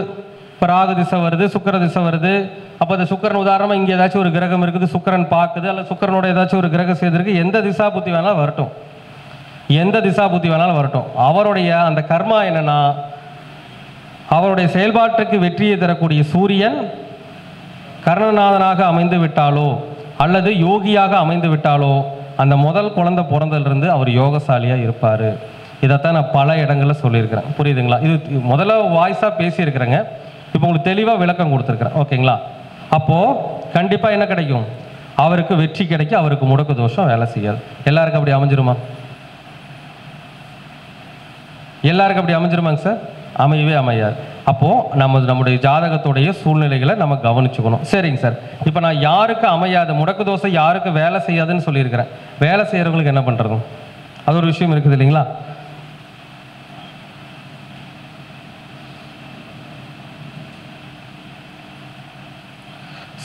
A: இப்போ ராகு திசை வருது, சுக்கிர திசை வருது. அப்போ இந்த சுக்கிரன் உதாரணமாக இங்கே ஏதாச்சும் ஒரு கிரகம் இருக்குது, சுக்கிரன் பார்க்குது, அல்ல சுக்கிரனோட ஏதாச்சும் ஒரு கிரகம் சேர்ந்துருக்கு. எந்த திசா புத்தி வேணாலும் வரட்டும், எந்த திசா புத்தி வேணாலும் வரட்டும், அவருடைய அந்த கர்மா என்னன்னா, அவருடைய செயல்பாட்டுக்கு வெற்றியை தரக்கூடிய சூரியன் கர்ணநாதனாக அமைந்து விட்டாலோ அல்லது யோகியாக அமைந்து விட்டாலோ அந்த முதல் குழந்தை பிறந்ததிலிருந்து அவர் யோகசாலியாக இருப்பார். இதைத்தான் நான் பல இடங்களில் சொல்லியிருக்கிறேன். புரியுதுங்களா? இது முதல்ல வாய்ஸாக பேசியிருக்கிறேங்க. இப்போ உங்களுக்கு தெளிவாக விளக்கம் கொடுத்துருக்குறேன். ஓகேங்களா? அப்போது கண்டிப்பாக என்ன கிடைக்கும்? அவருக்கு வெற்றி கிடைக்கும். அவருக்கு முடக்கு தோஷம் வேலை செய்யாது. எல்லாருக்கும் அப்படி அமைஞ்சிருமா? எல்லாருக்கும் அப்படி அமைஞ்சிருமாங்க சார்? அமையவே அமையாது. அப்போது நம்முடைய ஜாதகத்துடைய சூழ்நிலைகளை நம்ம கவனிச்சுக்கணும். சரிங்க சார், இப்போ நான் யாருக்கு அமையாது, முடக்கு தோசை யாருக்கு வேலை செய்யாதுன்னு சொல்லியிருக்கிறேன். வேலை செய்கிறவங்களுக்கு என்ன பண்ணுறது? அது ஒரு விஷயம் இருக்குது இல்லைங்களா?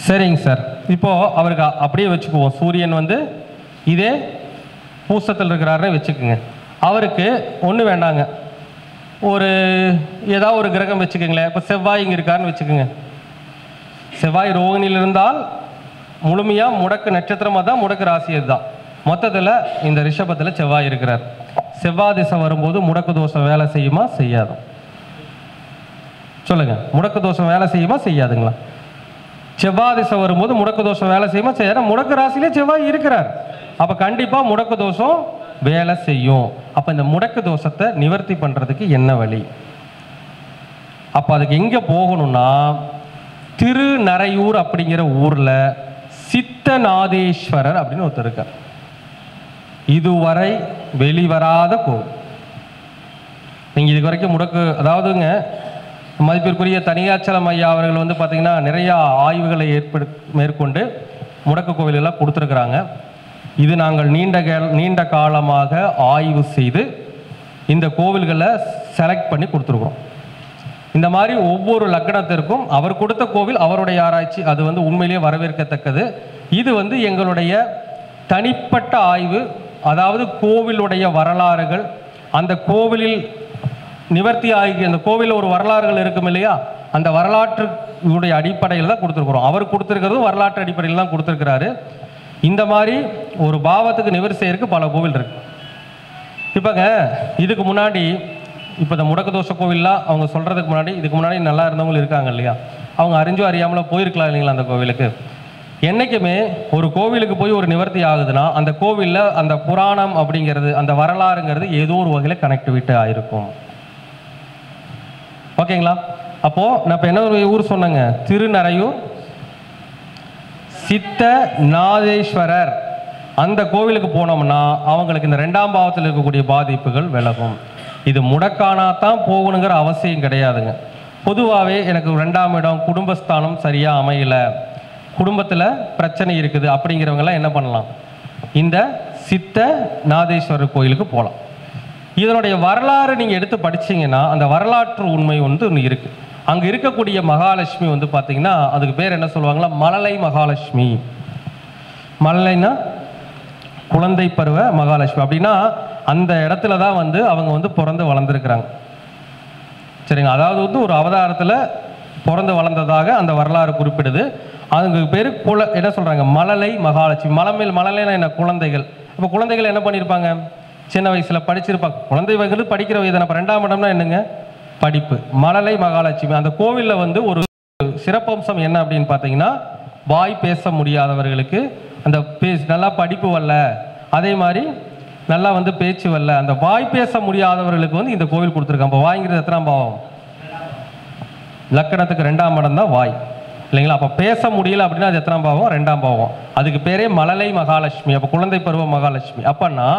A: சரிங்க சார், இப்போது அவருக்கு அப்படியே வச்சுக்குவோம். சூரியன் வந்து இதே பூசத்தில் இருக்கிறாருன்னு வச்சுக்கோங்க. அவருக்கு ஒன்றும் வேண்டாங்க, ஒரு ஏதாவது ஒரு கிரகம் வச்சுக்கோங்களேன். இப்போ செவ்வாய் இங்கே இருக்காருன்னு வச்சுக்கோங்க. செவ்வாய் ரோகிணியில் இருந்தால் முழுமையாக முடக்கு நட்சத்திரமாக தான், முடக்கு ராசி தான். மொத்தத்தில் இந்த ரிஷபத்தில் செவ்வாய் இருக்கிறார். செவ்வாய் திசை வரும்போது முடக்கு தோஷம் வேலை செய்யுமா செய்யாது? சொல்லுங்க, முடக்கு தோஷம் வேலை செய்யுமா செய்யாதுங்களா? செவ்வாய் திசை வரும்போது முடக்கு தோஷம் வேலை செய்யுமா செய்யாது? முடக்கு ராசியிலே செவ்வாய் இருக்கிறார். அப்போ கண்டிப்பாக முடக்கு தோஷம் வேலை செய்யும். அப்போ இந்த முடக்கு தோஷத்தை நிவர்த்தி பண்ணுறதுக்கு என்ன வழி? அப்போ அதுக்கு எங்கே போகணும்னா, திருநரையூர் அப்படிங்கிற ஊரில் சித்தநாதேஸ்வரர் அப்படின்னு ஒருத்தர் இருக்கார். இதுவரை வெளிவராத கோவில். நீங்கள் இதுக்கு வரைக்கும் முடக்கு, அதாவதுங்க மதிப்பிற்குரிய தனியாச்சலம் ஐயா அவர்கள் வந்து பார்த்திங்கன்னா நிறையா ஆய்வுகளை மேற்கொண்டு முடக்கு கோவிலெல்லாம் கொடுத்துருக்குறாங்க. இது நாங்கள் நீண்ட காலமாக ஆய்வு செய்து இந்த கோவில்களை செலக்ட் பண்ணி கொடுத்துருக்குறோம். இந்த மாதிரி ஒவ்வொரு லக்னத்திற்கும் அவர் கொடுத்த கோவில் அவருடைய ஆராய்ச்சி, அது வந்து உண்மையிலேயே வரவேற்கத்தக்கது. இது வந்து எங்களுடைய தனிப்பட்ட ஆய்வு. அதாவது கோவிலுடைய வரலாறுகள், அந்த கோவிலில் நிவர்த்தி ஆகி அந்த கோவிலில் ஒரு வரலாறுகள் இருக்கும் இல்லையா, அந்த வரலாற்றுடைய அடிப்படையில் தான் கொடுத்துருக்குறோம். அவர் கொடுத்துருக்கிறது வரலாற்று அடிப்படையில் தான் கொடுத்துருக்கிறாரு. இந்த மாதிரி ஒரு பாவத்துக்கு நிவர்த்தி செய்யறதுக்கு பல கோவில் இருக்கு. இப்போங்க இதுக்கு முன்னாடி இப்போ இந்த முடக்கு தோஷ கோவில்லாம் அவங்க சொல்கிறதுக்கு முன்னாடி இதுக்கு முன்னாடி நல்லா இருந்தவங்களும் இருக்காங்க இல்லையா, அவங்க அறிஞ்சோ அறியாமலோ போயிருக்கலாம் இல்லைங்களா அந்த கோவிலுக்கு. என்றைக்குமே ஒரு கோவிலுக்கு போய் ஒரு நிவர்த்தி ஆகுதுன்னா அந்த கோவிலில் அந்த புராணம் அப்படிங்கிறது, அந்த வரலாறுங்கிறது ஏதோ ஒரு வகையில் கனெக்டிவிட்டி ஆகிருக்கும். ஓகேங்களா? அப்போது நான் இப்போ என்ன ஒரு ஊர் சொன்னேங்க, திருநறையூர் சித்த நாதேஸ்வரர். அந்த கோவிலுக்கு போனோம்னா அவங்களுக்கு இந்த 2ஆம் பாவத்தில் இருக்கக்கூடிய பாதிப்புகள் விலகும். இது முடக்கானா தான் போகணுங்கிற அவசியம் கிடையாதுங்க. பொதுவாகவே எனக்கு 2ஆம் இடம் குடும்பஸ்தானம் சரியாக அமையலை, குடும்பத்தில் பிரச்சனை இருக்குது அப்படிங்கிறவங்கெல்லாம் என்ன பண்ணலாம், இந்த சித்த நாதேஸ்வரர் கோயிலுக்கு போகலாம். இதனுடைய வரலாறு நீங்கள் எடுத்து படிச்சிங்கன்னா அந்த வரலாற்று உண்மை ஒன்று இருக்குது. அங்கே இருக்கக்கூடிய மகாலட்சுமி வந்து பார்த்திங்கன்னா அதுக்கு பேர் என்ன சொல்லுவாங்களா, மழலை மகாலட்சுமி. மழலைன்னா குழந்தை பருவ மகாலட்சுமி. அப்படின்னா அந்த இடத்துல தான் வந்து அவங்க வந்து பிறந்து வளர்ந்துருக்குறாங்க. சரிங்க, அதாவது வந்து ஒரு அவதாரத்தில் பிறந்து வளர்ந்ததாக அந்த வரலாறு குறிப்பிடுது. அதுக்கு பேர் என்ன சொல்கிறாங்க, மழலை மகாலட்சுமி. மழலைன்னா என்ன, குழந்தைகள். இப்போ குழந்தைகள் என்ன பண்ணியிருப்பாங்க, சின்ன வயசில் படிச்சிருப்பாங்க. குழந்தை வயது படிக்கிற வயது. நம்ம 2ஆம் இடம்னா என்னங்க, படிப்பு. மழலை மகாலட்சுமி. அந்த கோவிலில் வந்து ஒரு சிறப்பம்சம் என்ன அப்படின்னு பார்த்தீங்கன்னா, வாய் பேச முடியாதவர்களுக்கு அந்த நல்லா படிப்பு வரல, அதே மாதிரி நல்லா வந்து பேச்சு வரல, அந்த வாய் பேச முடியாதவர்களுக்கு வந்து இந்த கோவில் கொடுத்துருக்காங்க. இப்போ வாய்ங்கிறது எத்தனாம் பாவம், லக்கணத்துக்கு 2ஆம் இடம் தான் வாய் இல்லைங்களா. அப்போ பேச முடியல அப்படின்னா அது எத்தனாம் பாவம், 2ஆம் பாவம். அதுக்கு பேரே மழலை மகாலட்சுமி. அப்போ குழந்தை பருவ மகாலட்சுமி. அப்போன்னா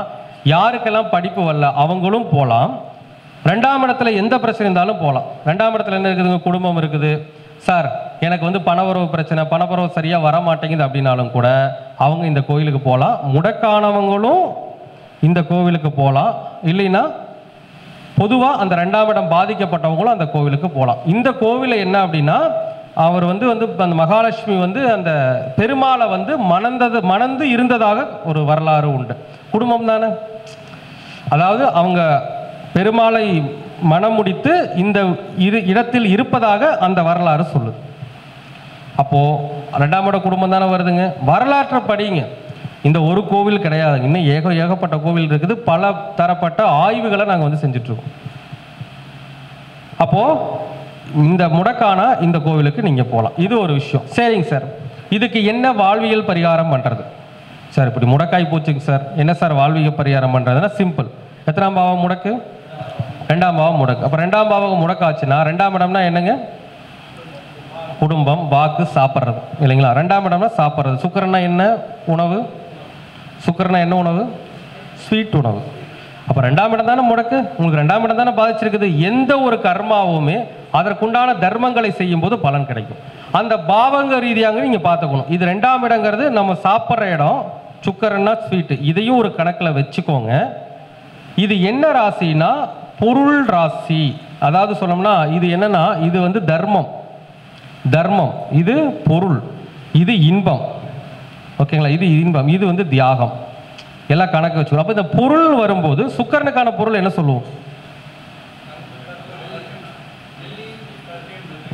A: யாருக்கெல்லாம் படிப்பு வரல அவங்களும் போகலாம். 2ஆம் இடத்துல எந்த பிரச்சனை இருந்தாலும் போகலாம். 2ஆம் இடத்துல என்ன இருக்குதுங்க, குடும்பம் இருக்குது. சார் எனக்கு வந்து பணவரவு பிரச்சனை, பணவரவு சரியாக வர மாட்டேங்குது அப்படின்னாலும் கூட அவங்க இந்த கோயிலுக்கு போகலாம். முடக்கானவங்களும் இந்த கோவிலுக்கு போகலாம். இல்லைன்னா பொதுவாக அந்த 2ஆம் இடம் பாதிக்கப்பட்டவங்களும் அந்த கோவிலுக்கு போகலாம். இந்த கோவிலில் என்ன அப்படின்னா, அவர் வந்து அந்த மகாலட்சுமி வந்து அந்த பெருமாளை வந்து மணந்து இருந்ததாக ஒரு வரலாறு உண்டு. குடும்பம் தானே, அதாவது அவங்க பெருமாளை மனம் முடித்து இந்த இடத்தில் இருப்பதாக அந்த வரலாறு சொல்லுது. அப்போது 2ஆம் இட குடும்பம் தானே வருதுங்க. வரலாற்றை படிங்க. இந்த ஒரு கோவில் கிடையாது, இன்னும் ஏகப்பட்ட கோவில் இருக்குது. பல தரப்பட்ட ஆய்வுகளை நாங்கள் வந்து செஞ்சிட்ருக்கோம். அப்போது இந்த முடக்கானா இந்த கோவிலுக்கு நீங்கள் போகலாம். இது ஒரு விஷயம். சரிங்க சார், இதுக்கு என்ன வாழ்வியல் பரிகாரம் பண்ணுறது சார்? இப்படி முடக்காய் போச்சுங்க சார், என்ன சார் வாழ்வியல் பரிகாரம் பண்ணுறதுன்னா சிம்பிள். எத்தனாம் பாவம் முடக்கு, 2ஆம் பாவம் முடக்கு. அப்போ 2ஆம் பாவம் முடக்காச்சுன்னா 2ஆம் இடம்னா என்னங்க, குடும்பம், வாக்கு, சாப்பிட்றது இல்லைங்களா. 2ஆம் இடம்னா சாப்பிட்றது. சுக்கிரன்னா என்ன உணவு, சுக்கிரனா என்ன உணவு, ஸ்வீட் உணவு. அப்போ 2ஆம் இடம் தானே முடக்கு, உங்களுக்கு 2ஆம் இடம் தானே பாதிச்சிருக்குது. எந்த ஒரு கர்மாவுமே அதற்குண்டான தர்மங்களை செய்யும் போது பலன் கிடைக்கும். அந்த பாவங்க ரீதியாக நீங்கள் பார்த்துக்கணும். இது 2ஆம் இடங்கிறது நம்ம சாப்பிட்ற இடம், சுக்கரன்னா ஸ்வீட்டு. இதையும் ஒரு கணக்கில் வச்சுக்கோங்க. இது என்ன ராசினா பொருள் ராசி. அதாவது சொல்லணும்னா இது என்னன்னா, இது வந்து தர்மம், இது பொருள், இது இன்பம். ஓகேங்களா, இது இன்பம், இது வந்து தியாகம். எல்லாம் கணக்கு வச்சுக்கணும். அப்போ இந்த பொருள் வரும்போது சுக்கரனுக்கான பொருள் என்ன சொல்லுவோம்,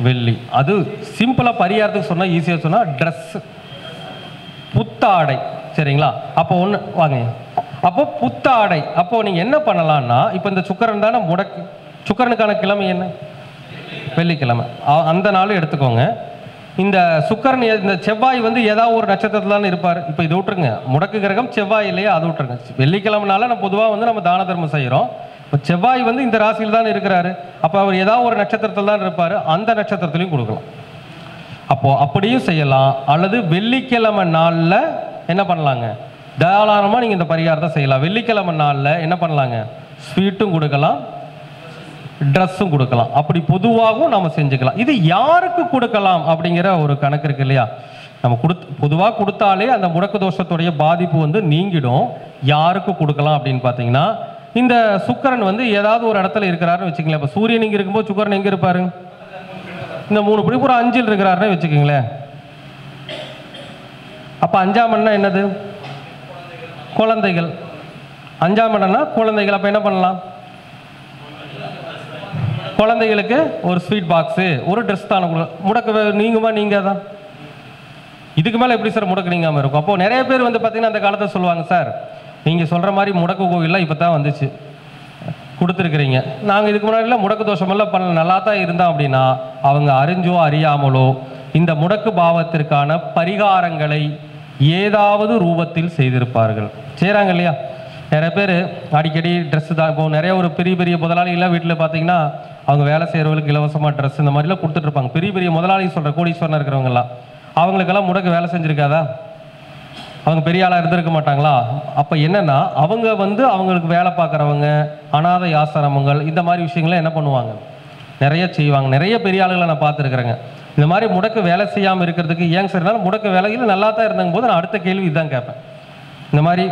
A: வெள்ளி. அது சிம்பிளாக பரிகாரத்துக்கு சொன்னால் ஈஸியாக சொன்னால் ட்ரெஸ், புத்தாடை. சரிங்களா, அப்போ ஒன்று வாங்க. அப்போ புத்தாடை. அப்போது நீங்கள் என்ன பண்ணலான்னா, இப்போ இந்த சுக்கரன் தானே முடக்கு, சுக்கரனுக்கான கிழமை என்ன, வெள்ளிக்கிழமை. அந்த நாளும் எடுத்துக்கோங்க. இந்த சுக்கரன், இந்த செவ்வாய் வந்து ஏதாவது ஒரு நட்சத்திரத்தில் தானே இருப்பார். இப்போ இது விட்டுருங்க, முடக்கு கிரகம் செவ்வாய் இல்லையா, அது விட்டுருங்க. வெள்ளிக்கிழமைனால நம்ம பொதுவாக வந்து நம்ம தான தர்மம் செய்கிறோம். இப்போ செவ்வாய் வந்து இந்த ராசியில் தான் இருக்கிறாரு. அப்போ அவர் ஏதாவது ஒரு நட்சத்திரத்தில் தான் இருப்பார், அந்த நட்சத்திரத்துலையும் கொடுக்கலாம். அப்போது அப்படியும் செய்யலாம். அல்லது வெள்ளிக்கிழமை நாளில் என்ன பண்ணலாங்க, தாராளமாக நீங்கள் இந்த பரிகாரத்தை செய்யலாம். வெள்ளிக்கிழமை நாளில் என்ன பண்ணலாங்க, ஸ்வீட்டும் கொடுக்கலாம், ட்ரெஸ்ஸும் கொடுக்கலாம். அப்படி பொதுவாகவும் நம்ம செஞ்சுக்கலாம். இது யாருக்கு கொடுக்கலாம் அப்படிங்கிற ஒரு கணக்கு இருக்கு இல்லையா? நம்ம பொதுவாக கொடுத்தாலே அந்த முடக்கு தோஷத்துடைய பாதிப்பு வந்து நீங்கிடும். யாருக்கு கொடுக்கலாம் அப்படின்னு பார்த்தீங்கன்னா, இந்த சுக்கிரன் வந்து ஏதாவது ஒரு இடத்துல இருக்கிறாருன்னு வச்சுக்கங்களேன். இப்போ சூரியன் இங்கே இருக்கும்போது சுக்கிரன் எங்கே இருப்பாரு? இந்த 3 படி ஒரு 5 இருக்கிறாருன்னு வச்சுக்கோங்களேன். அப்போ 5ஆம் இடம்னா என்னது? குழந்தைகள். 5ஆம் இடம்னா குழந்தைகள். அப்போ என்ன பண்ணலாம்? குழந்தைகளுக்கு ஒரு ஸ்வீட் பாக்ஸு, ஒரு ட்ரெஸ் தானே முடக்கு நீங்குமா? நீங்கள் தான். இதுக்கு மேலே எப்படி சார் முடக்கு நீங்காமல் இருக்கும்? அப்போது நிறைய பேர் வந்து பார்த்தீங்கன்னா அந்த காலத்தில் சொல்லுவாங்க, சார் நீங்கள் சொல்கிற மாதிரி முடக்கு கோவில்லாம் இப்போ தான் வந்துச்சு, கொடுத்துருக்குறீங்க. நாங்கள் இதுக்கு முன்னாடிலாம் முடக்கு தோஷமெல்லாம் பண்ண நல்லா தான் இருந்தோம் அப்படின்னா, அவங்க அறிஞ்சோ அறியாமலோ இந்த முடக்கு பாவத்திற்கான பரிகாரங்களை ஏதாவது ரூபத்தில் செய்திருப்பார்கள். செய்கிறாங்க இல்லையா? நிறைய பேர் அடிக்கடி ட்ரெஸ்ஸு தான். இப்போது நிறைய ஒரு பெரிய பெரிய முதலாளிகள்லாம் வீட்டில் பார்த்தீங்கன்னா அவங்க வேலை செய்கிறவங்களுக்கு இலவசமாக ட்ரெஸ் இந்த மாதிரிலாம் கொடுத்துட்ருப்பாங்க. பெரிய பெரிய முதலாளி சொல்கிற கோடீஸ்வரன் இருக்கிறவங்கலாம் அவங்களுக்கெல்லாம் முடக்கு வேலை செஞ்சுருக்காதா? அவங்க பெரிய ஆளாக இருந்திருக்க மாட்டாங்களா? அப்போ என்னென்னா அவங்க வந்து அவங்களுக்கு வேலை பார்க்குறவங்க, அனாதை ஆசிரமங்கள், இந்த மாதிரி விஷயங்களை என்ன பண்ணுவாங்க, நிறைய செய்வாங்க. நிறைய பெரிய ஆளுகளை நான் பார்த்துருக்குறேங்க. இந்த மாதிரி முடக்கு வேலை செய்யாமல் இருக்கிறதுக்கு ஏங்க சரினாலும் முடக்கு வேலையில் நல்லா தான் இருந்தாங்க போது நான் அடுத்த கேள்வி இதுதான் கேட்பேன், இந்த மாதிரி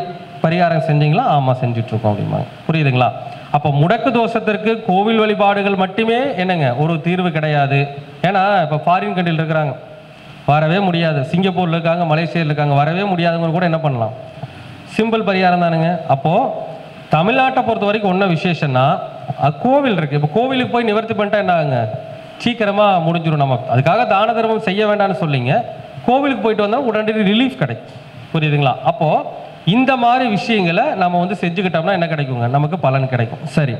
A: பரிகாரம் செஞ்சீங்களா? ஆமாம் செஞ்சுட்ருக்கோம் அப்படிம்பாங்க. புரியுதுங்களா? அப்போ முடக்கு தோஷத்திற்கு கோவில் வழிபாடுகள் மட்டுமே என்னங்க ஒரு தீர்வு கிடையாது. ஏன்னா இப்போ ஃபாரின் கண்ட்ரியில் இருக்கிறாங்க, வரவே முடியாது. சிங்கப்பூரில் இருக்காங்க, மலேசியாவில் இருக்காங்க, வரவே முடியாதவங்க கூட என்ன பண்ணலாம்? சிம்பிள் பரிகாரம் தானுங்க. அப்போது தமிழ்நாட்டை பொறுத்த வரைக்கும் ஒன்றும் விசேஷம்னா கோவில் இருக்குது. இப்போ கோவிலுக்கு போய் நிவர்த்தி பண்ணிட்டா என்ன ஆகுங்க? சீக்கிரமாக முடிஞ்சிடும். நம்ம அதுக்காக தான தர்மம் செய்ய வேண்டாம்னு சொல்லிங்க, கோவிலுக்கு போயிட்டு வந்தால் உடனடி ரிலீஃப் கிடைக்கும். புரியுதுங்களா? அப்போது இந்த மாதிரி விஷயங்களை நம்ம வந்து செஞ்சுக்கிட்டோம்னா என்ன கிடைக்குங்க? நமக்கு பலன் கிடைக்கும். சரி,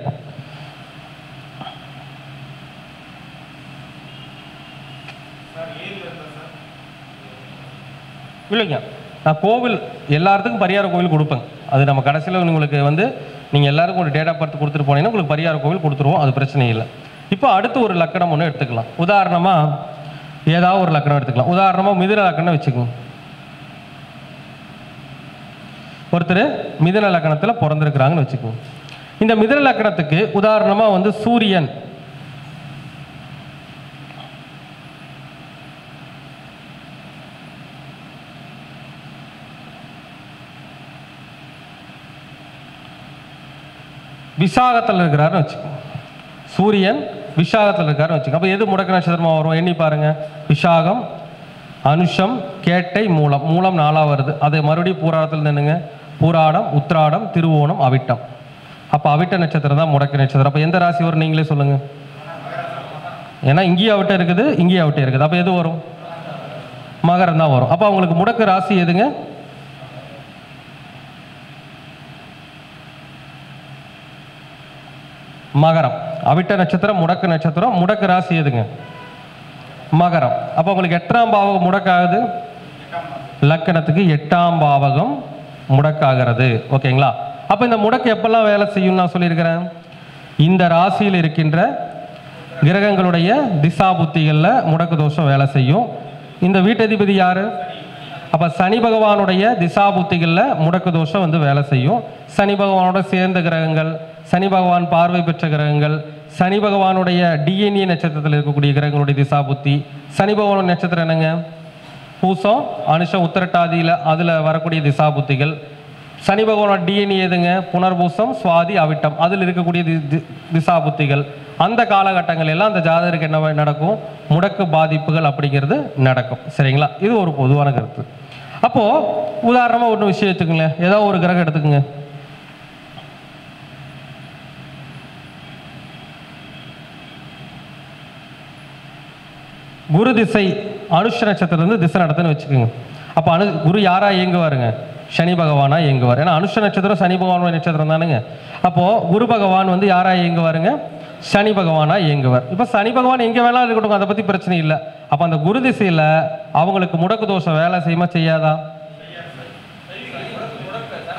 A: இல்லைங்க, நான் கோவில் எல்லாத்துக்கும் பரிகார கோவில் கொடுப்பேங்க. அது நம்ம கடைசியில் உங்களுக்கு வந்து நீங்கள் எல்லாருக்கும் ஒரு டேட் ஆஃப் பர்த் கொடுத்துட்டு போனீங்கன்னா உங்களுக்கு பரிகார கோவில் கொடுத்துருவோம். அது பிரச்சனை இல்லை. இப்போ அடுத்து ஒரு லக்கணம் ஒன்று எடுத்துக்கலாம். உதாரணமாக ஏதாவது ஒரு லக்கணம் எடுத்துக்கலாம். உதாரணமாக மிதுன லக்கணம் வச்சுக்கோங்க. ஒருத்தர் மிதுன லக்கணத்தில் பிறந்திருக்கிறாங்கன்னு வச்சுக்கோங்க. இந்த மிதுன லக்கணத்துக்கு உதாரணமாக வந்து சூரியன் விசாகத்தில் இருக்கிறாருன்னு வச்சுக்கோங்க. சூரியன் விஷாகத்தில் இருக்காருன்னு வச்சுக்கோங்க. அப்போ எது முடக்கு நட்சத்திரமாக வரும்? எண்ணி பாருங்க. விஷாகம், அனுஷம், கேட்டை, மூலம். மூலம் 4ஆக வருது. அது மறுபடியும் பூராடத்தில் நின்றுங்க. பூராடம், உத்திராடம், திருவோணம், அவிட்டம். அப்போ அவிட்ட நட்சத்திரம் தான் முடக்கு நட்சத்திரம். அப்போ எந்த ராசி வரும் நீங்களே சொல்லுங்கள். ஏன்னா இங்கேயும் அவிட்டம் இருக்குது, இங்கேயும் அவிட்டம் இருக்குது. அப்போ எது வரும்? மகரம் தான் வரும். அப்போ அவங்களுக்கு முடக்கு ராசி எதுங்க? மகரம். அவிட்ட நட்சத்திரம் முடக்கு நட்சத்திரம். முடக்கு ராசி எதுங்க? மகரம். அப்போ உங்களுக்கு 8ஆம் பாவகம் முடக்காகுது. லக்கணத்துக்கு 8ஆம் பாவகம் முடக்காகிறது. ஓகேங்களா? அப்போ இந்த முடக்கு எப்பெல்லாம் வேலை செய்யும் நான் சொல்லியிருக்கிறேன்? இந்த ராசியில் இருக்கின்ற கிரகங்களுடைய திசா புத்திகளில் முடக்கு தோஷம் வேலை செய்யும். இந்த வீட்டதிபதி யாரு? அப்போ சனி பகவானுடைய திசா புத்திகளில் முடக்கு தோஷம் வந்து வேலை செய்யும். சனி பகவானோட சேர்ந்த கிரகங்கள், சனி பகவான் பார்வை பெற்ற கிரகங்கள், சனி பகவானுடைய டிஎன்ஏ நட்சத்திரத்தில் இருக்கக்கூடிய கிரகங்களுடைய திசா புத்தி. சனி பகவான் நட்சத்திரம் என்னங்க? பூசம், அனுஷம், உத்திரட்டாதியில் அதில் வரக்கூடிய திசா புத்திகள். சனி பகவானோட டிஎன்ஏ எதுங்க? புனர்பூசம், சுவாதி, அவிட்டம் அதில் இருக்கக்கூடிய திசா புத்திகள். அந்த காலகட்டங்கள் எல்லாம் அந்த ஜாதகருக்கு என்ன நடக்கும்? முடக்கு பாதிப்புகள் அப்படிங்கிறது நடக்கும். சரிங்களா? இது ஒரு பொதுவான கருத்து. அப்போது உதாரணமாக ஒன்று விஷயம் எடுத்துக்கங்களேன். ஏதோ ஒரு கிரகம் எடுத்துக்கோங்க. குரு திசை அனுஷ நட்சத்திரத்திலிருந்து திசை நடத்துன்னு வச்சுக்கோங்க. அப்போ குரு யாரா இயங்குவாருங்க? சனி பகவானா இயங்குவார். ஏன்னா அனுஷ நட்சத்திரம் சனி பகவான் நட்சத்திரம் தானுங்க. அப்போது குரு பகவான் வந்து யாரா இயங்குவாருங்க? சனி பகவானா இயங்குவார். இப்போ சனி பகவான் எங்கே வேணாலும் இருக்கட்டும், அதை பற்றி பிரச்சனை இல்லை. அப்போ அந்த குரு திசையில் அவங்களுக்கு முடக்கு தோஷம் வேலை செய்யுமா செய்யாதா?